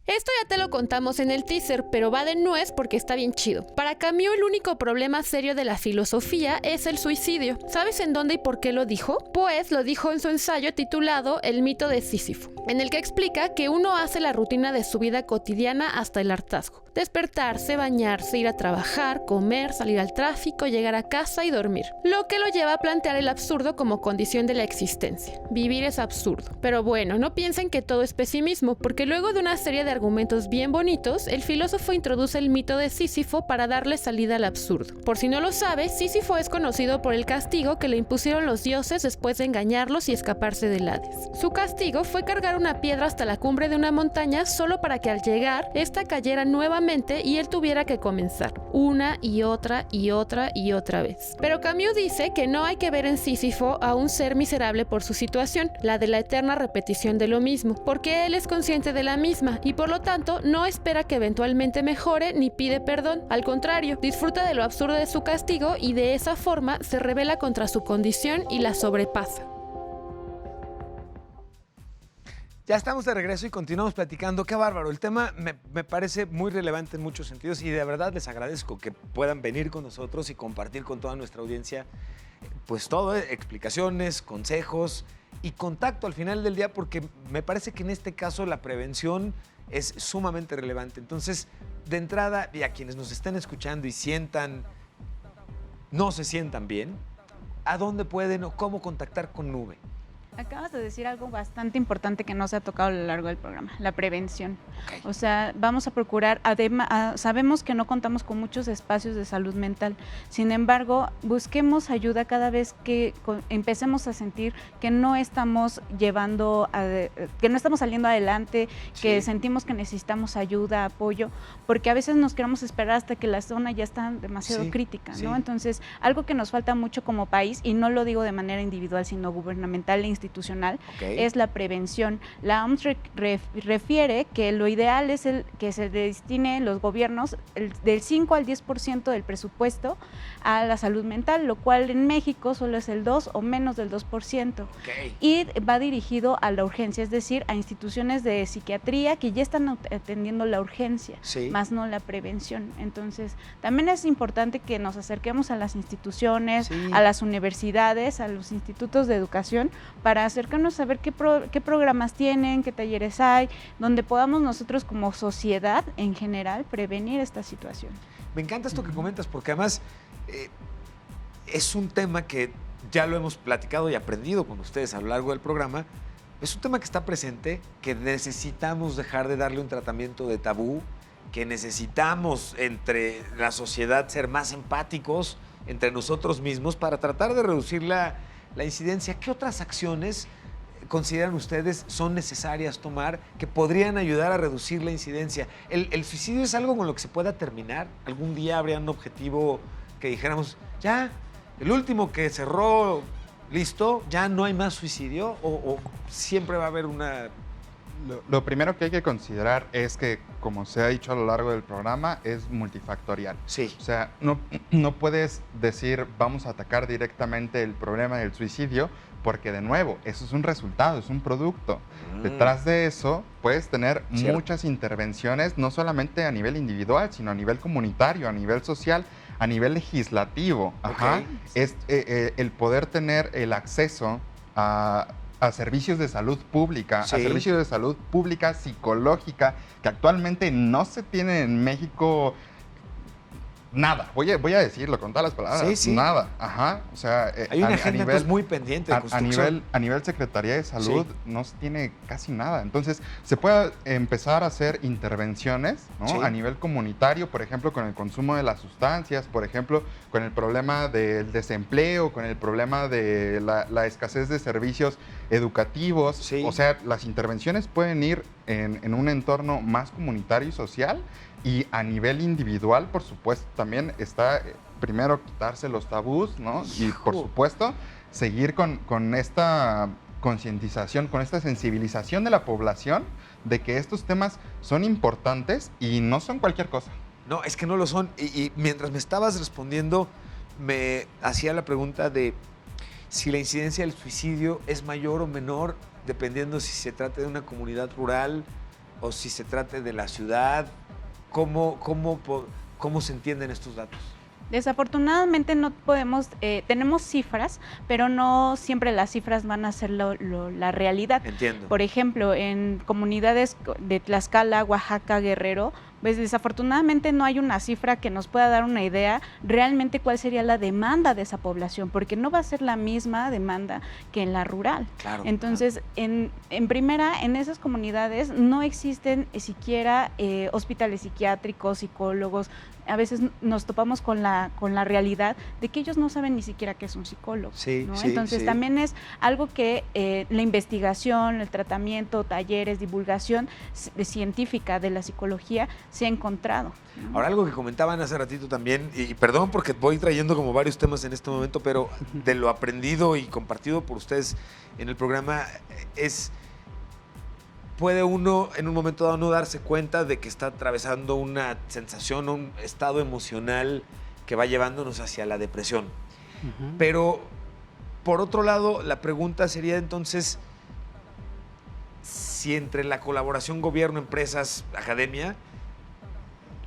Esto ya te lo contamos en el teaser, pero va de nuez porque está bien chido. Para Camus, el único problema serio de la filosofía es el suicidio. ¿Sabes en dónde y por qué lo dijo? Pues lo dijo en su ensayo titulado El mito de Sísifo, en el que explica que uno hace la rutina de su vida cotidiana hasta el hartazgo. Despertarse, bañarse, ir a trabajar, comer, salir al tráfico, llegar a casa y dormir. Lo que lo lleva a plantear el absurdo como condición de la existencia. Vivir es absurdo. Pero bueno, no piensen que todo es pesimismo, porque luego de una serie de argumentos bien bonitos, el filósofo introduce el mito de Sísifo para darle salida al absurdo. Por si no lo sabes, Sísifo es conocido por el castigo que le impusieron los dioses después de engañarlos y escaparse del Hades. Su castigo fue cargar una piedra hasta la cumbre de una montaña solo para que al llegar, esta cayera nuevamente y él tuviera que comenzar una y otra y otra y otra vez. Pero Camus dice que no hay que ver en Sísifo a un ser miserable por su situación, la de la eterna repetición de lo mismo, porque él es consciente de la misma y por lo tanto no espera que eventualmente mejore ni pide perdón. Al contrario, disfruta de lo absurdo de su castigo y de esa forma se rebela contra su condición y la sobrepasa. Ya estamos de regreso y continuamos platicando. Qué bárbaro. El tema me parece muy relevante en muchos sentidos y de verdad les agradezco que puedan venir con nosotros y compartir con toda nuestra audiencia pues todo, explicaciones, consejos y contacto al final del día, porque me parece que en este caso la prevención es sumamente relevante. Entonces, de entrada, y a quienes nos estén escuchando y no se sientan bien, ¿a dónde pueden o cómo contactar con Nube? Acabas de decir algo bastante importante que no se ha tocado a lo largo del programa, la prevención. Okay. O sea, vamos a procurar, sabemos que no contamos con muchos espacios de salud mental, sin embargo, busquemos ayuda cada vez que empecemos a sentir que no estamos que no estamos saliendo adelante, que sentimos que necesitamos ayuda, apoyo, porque a veces nos queremos esperar hasta que la zona ya está demasiado crítica, ¿no? Entonces, algo que nos falta mucho como país, y no lo digo de manera individual, sino gubernamental e institucional, es la prevención. La OMS refiere que lo ideal es que se destine los gobiernos del 5 al 10% del presupuesto a la salud mental, lo cual en México solo es el 2 o menos del 2%. Y va dirigido a la urgencia, es decir, a instituciones de psiquiatría que ya están atendiendo la urgencia, más no la prevención. Entonces, también es importante que nos acerquemos a las instituciones, a las universidades, a los institutos de educación, para acercarnos a ver qué programas tienen, qué talleres hay, donde podamos nosotros como sociedad en general prevenir esta situación. Me encanta esto que comentas, porque además es un tema que ya lo hemos platicado y aprendido con ustedes a lo largo del programa. Es un tema que está presente, que necesitamos dejar de darle un tratamiento de tabú, que necesitamos entre la sociedad ser más empáticos entre nosotros mismos para tratar de reducir la incidencia. ¿Qué otras acciones consideran ustedes son necesarias tomar que podrían ayudar a reducir la incidencia? ¿El suicidio es algo con lo que se pueda terminar? ¿Algún día habría un objetivo que dijéramos, ya, el último que cerró, listo, ya no hay más suicidio? ¿O siempre va a haber una...? Lo primero que hay que considerar es que, como se ha dicho a lo largo del programa, es multifactorial. O sea, no puedes decir vamos a atacar directamente el problema del suicidio, porque de nuevo, eso es un resultado, es un producto. Detrás de eso puedes tener muchas intervenciones, no solamente a nivel individual, sino a nivel comunitario, a nivel social, a nivel legislativo. Es el poder tener el acceso a servicios de salud pública, a servicios de salud pública psicológica, que actualmente no se tiene en México nada. Voy a decirlo con todas las palabras. Nada. O sea, hay una agenda muy pendiente de construcción. A nivel Secretaría de Salud no se tiene casi nada. Entonces, se puede empezar a hacer intervenciones, ¿no? A nivel comunitario, por ejemplo, con el consumo de las sustancias, por ejemplo, con el problema del desempleo, con el problema de la escasez de servicios educativos. O sea, las intervenciones pueden ir en un entorno más comunitario y social. Y a nivel individual, por supuesto, también está primero quitarse los tabús, ¿no? Y por supuesto, seguir con esta concientización, con esta sensibilización de la población de que estos temas son importantes y no son cualquier cosa. No, es que no lo son. Y mientras me estabas respondiendo, me hacía la pregunta de si la incidencia del suicidio es mayor o menor, dependiendo si se trata de una comunidad rural o si se trata de la ciudad. ¿Cómo se entienden estos datos? Desafortunadamente no podemos, tenemos cifras, pero no siempre las cifras van a ser la realidad. Entiendo. Por ejemplo, en comunidades de Tlaxcala, Oaxaca, Guerrero, pues desafortunadamente no hay una cifra que nos pueda dar una idea realmente cuál sería la demanda de esa población, porque no va a ser la misma demanda que en la rural. Entonces, en primera, en esas comunidades no existen siquiera hospitales psiquiátricos, psicólogos. A veces nos topamos con la realidad de que ellos no saben ni siquiera qué es un psicólogo, ¿no? Entonces también es algo que la investigación, el tratamiento, talleres, divulgación científica de la psicología se ha encontrado, ¿no? Ahora, algo que comentaban hace ratito también, y perdón porque voy trayendo como varios temas en este momento, pero de lo aprendido y compartido por ustedes en el programa es... Puede uno en un momento dado no darse cuenta de que está atravesando una sensación, un estado emocional que va llevándonos hacia la depresión. Pero, por otro lado, la pregunta sería entonces, si entre la colaboración gobierno, empresas, academia,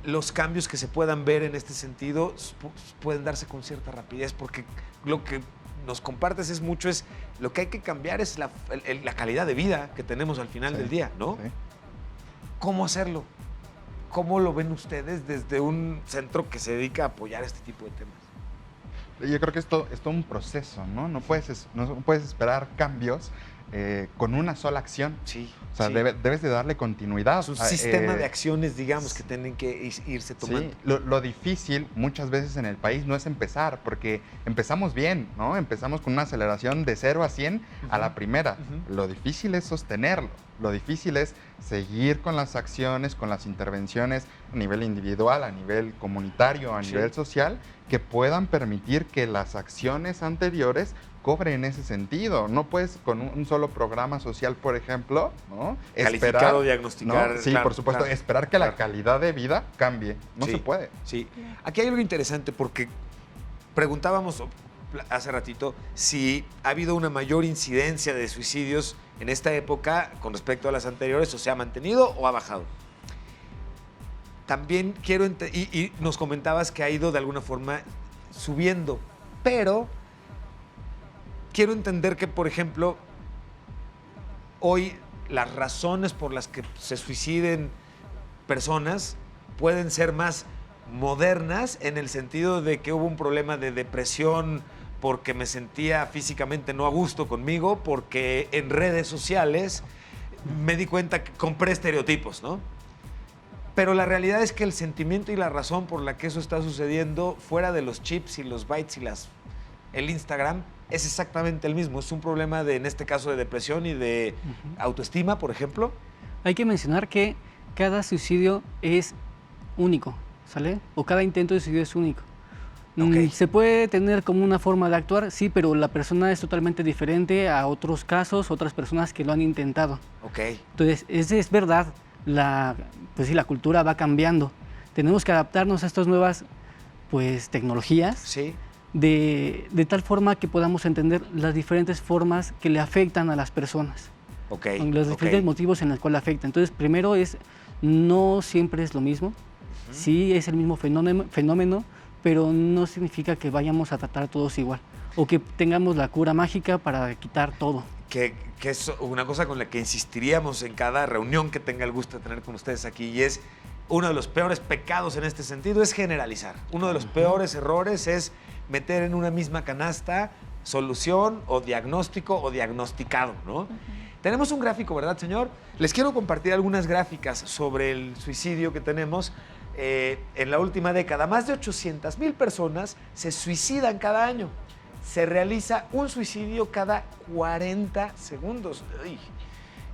los cambios que se puedan ver en este sentido pueden darse con cierta rapidez, porque lo que nos compartes es lo que hay que cambiar es la calidad de vida que tenemos al final del día, ¿no? Sí. ¿Cómo hacerlo? ¿Cómo lo ven ustedes desde un centro que se dedica a apoyar este tipo de temas? Yo creo que esto es todo un proceso, ¿no? No puedes esperar cambios con una sola acción. Sí. O sea, debes de darle continuidad. Es un sistema de acciones, digamos, que tienen que irse tomando. Sí. Lo difícil muchas veces en el país no es empezar, porque empezamos bien, ¿no? Empezamos con una aceleración de 0 a 100 a la primera. Lo difícil es sostenerlo. Lo difícil es seguir con las acciones, con las intervenciones a nivel individual, a nivel comunitario, a nivel social, que puedan permitir que las acciones anteriores cobren ese sentido. No puedes con un solo programa social, por ejemplo, ¿no? Calificado, diagnosticar. ¿no? Sí, por supuesto, esperar que la calidad de vida cambie. No se puede. Sí. Aquí hay algo interesante porque preguntábamos hace ratito si ha habido una mayor incidencia de suicidios en esta época con respecto a las anteriores, o se ha mantenido o ha bajado. También quiero y nos comentabas que ha ido de alguna forma subiendo, pero quiero entender que, por ejemplo, hoy las razones por las que se suiciden personas pueden ser más modernas, en el sentido de que hubo un problema de depresión porque me sentía físicamente no a gusto conmigo, porque en redes sociales me di cuenta que compré estereotipos, ¿no? Pero la realidad es que el sentimiento y la razón por la que eso está sucediendo, fuera de los chips y los bytes y el Instagram, es exactamente el mismo. Es un problema en este caso, de depresión y de autoestima, por ejemplo. Hay que mencionar que cada suicidio es único, ¿sale? O cada intento de suicidio es único. Se puede tener como una forma de actuar, sí, pero la persona es totalmente diferente a otros casos, otras personas que lo han intentado. Entonces, es verdad, la cultura va cambiando. Tenemos que adaptarnos a estas nuevas tecnologías. Sí. De tal forma que podamos entender las diferentes formas que le afectan a las personas. Los diferentes motivos en los cuales afectan. Entonces, primero no siempre es lo mismo. Sí es el mismo fenómeno, pero no significa que vayamos a tratar todos igual o que tengamos la cura mágica para quitar todo. Que es una cosa con la que insistiríamos en cada reunión que tenga el gusto de tener con ustedes aquí, y es uno de los peores pecados en este sentido es generalizar. Uno de los peores errores es meter en una misma canasta solución o diagnóstico o diagnosticado, ¿no? Tenemos un gráfico, ¿verdad, señor? Les quiero compartir algunas gráficas sobre el suicidio que tenemos. En la última década, más de 800,000 personas se suicidan cada año. Se realiza un suicidio cada 40 segundos.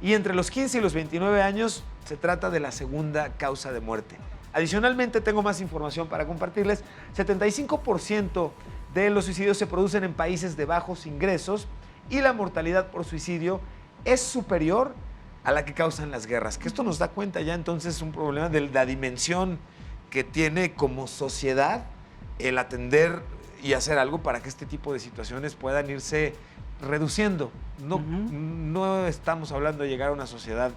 Y entre los 15 y los 29 años se trata de la segunda causa de muerte. Adicionalmente, tengo más información para compartirles. 75% de los suicidios se producen en países de bajos ingresos y la mortalidad por suicidio es superior a la que causan las guerras. Que esto nos da cuenta ya entonces un problema de la dimensión que tiene como sociedad el atender y hacer algo para que este tipo de situaciones puedan irse reduciendo. No estamos hablando de llegar a una sociedad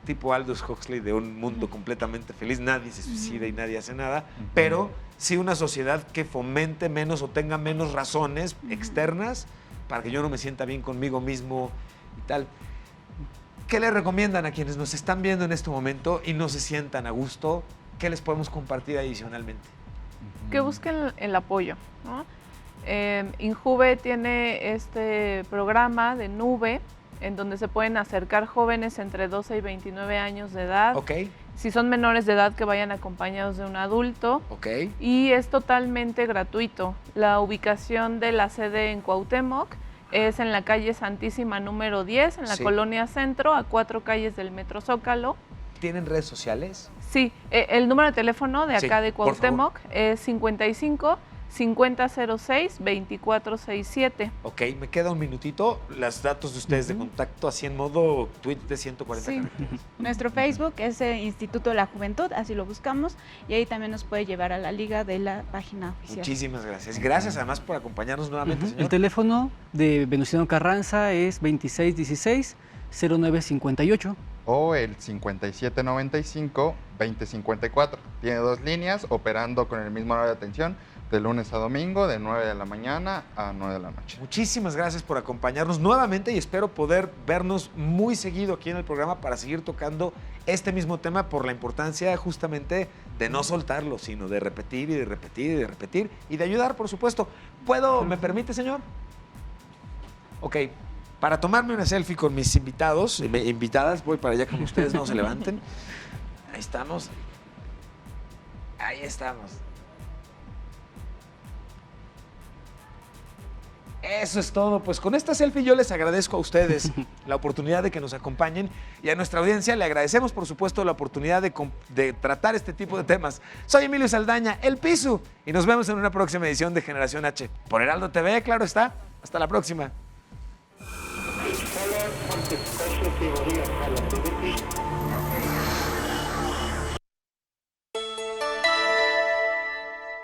tipo Aldous Huxley, de un mundo completamente feliz, nadie se suicida y nadie hace nada, pero sí una sociedad que fomente menos o tenga menos razones externas para que yo no me sienta bien conmigo mismo y tal. ¿Qué le recomiendan a quienes nos están viendo en este momento y no se sientan a gusto? ¿Qué les podemos compartir adicionalmente? Que busquen el apoyo, ¿no? Injuve tiene este programa de nube en donde se pueden acercar jóvenes entre 12 y 29 años de edad. Si son menores de edad, que vayan acompañados de un adulto. Y es totalmente gratuito. La ubicación de la sede en Cuauhtémoc es en la calle Santísima número 10, en la Colonia Centro, a 4 calles del Metro Zócalo. ¿Tienen redes sociales? Sí, el número de teléfono de acá de Cuauhtémoc es 55 5006-2467. Ok, me queda un minutito. Los datos de ustedes de contacto, así en modo tweet de 140 caracteres. Nuestro Facebook es Instituto de la Juventud, así lo buscamos, y ahí también nos puede llevar a la liga de la página oficial. Muchísimas gracias. Gracias además por acompañarnos nuevamente, señor. El teléfono de Venustiano Carranza es 2616-0958. O el 5795-2054. Tiene 2 líneas operando con el mismo horario de atención de lunes a domingo, de 9 de la mañana a 9 de la noche. Muchísimas gracias por acompañarnos nuevamente y espero poder vernos muy seguido aquí en el programa para seguir tocando este mismo tema por la importancia justamente de no soltarlo, sino de repetir y de repetir y de repetir y de ayudar, por supuesto. ¿Me permite, señor? Ok. Para tomarme una selfie con mis invitadas, voy para allá como ustedes no se levanten. Ahí estamos. Ahí estamos. Eso es todo. Pues con esta selfie yo les agradezco a ustedes la oportunidad de que nos acompañen y a nuestra audiencia le agradecemos, por supuesto, la oportunidad de tratar este tipo de temas. Soy Emilio Saldaña, El Pisu, y nos vemos en una próxima edición de Generación H. Por Heraldo TV, claro está. Hasta la próxima.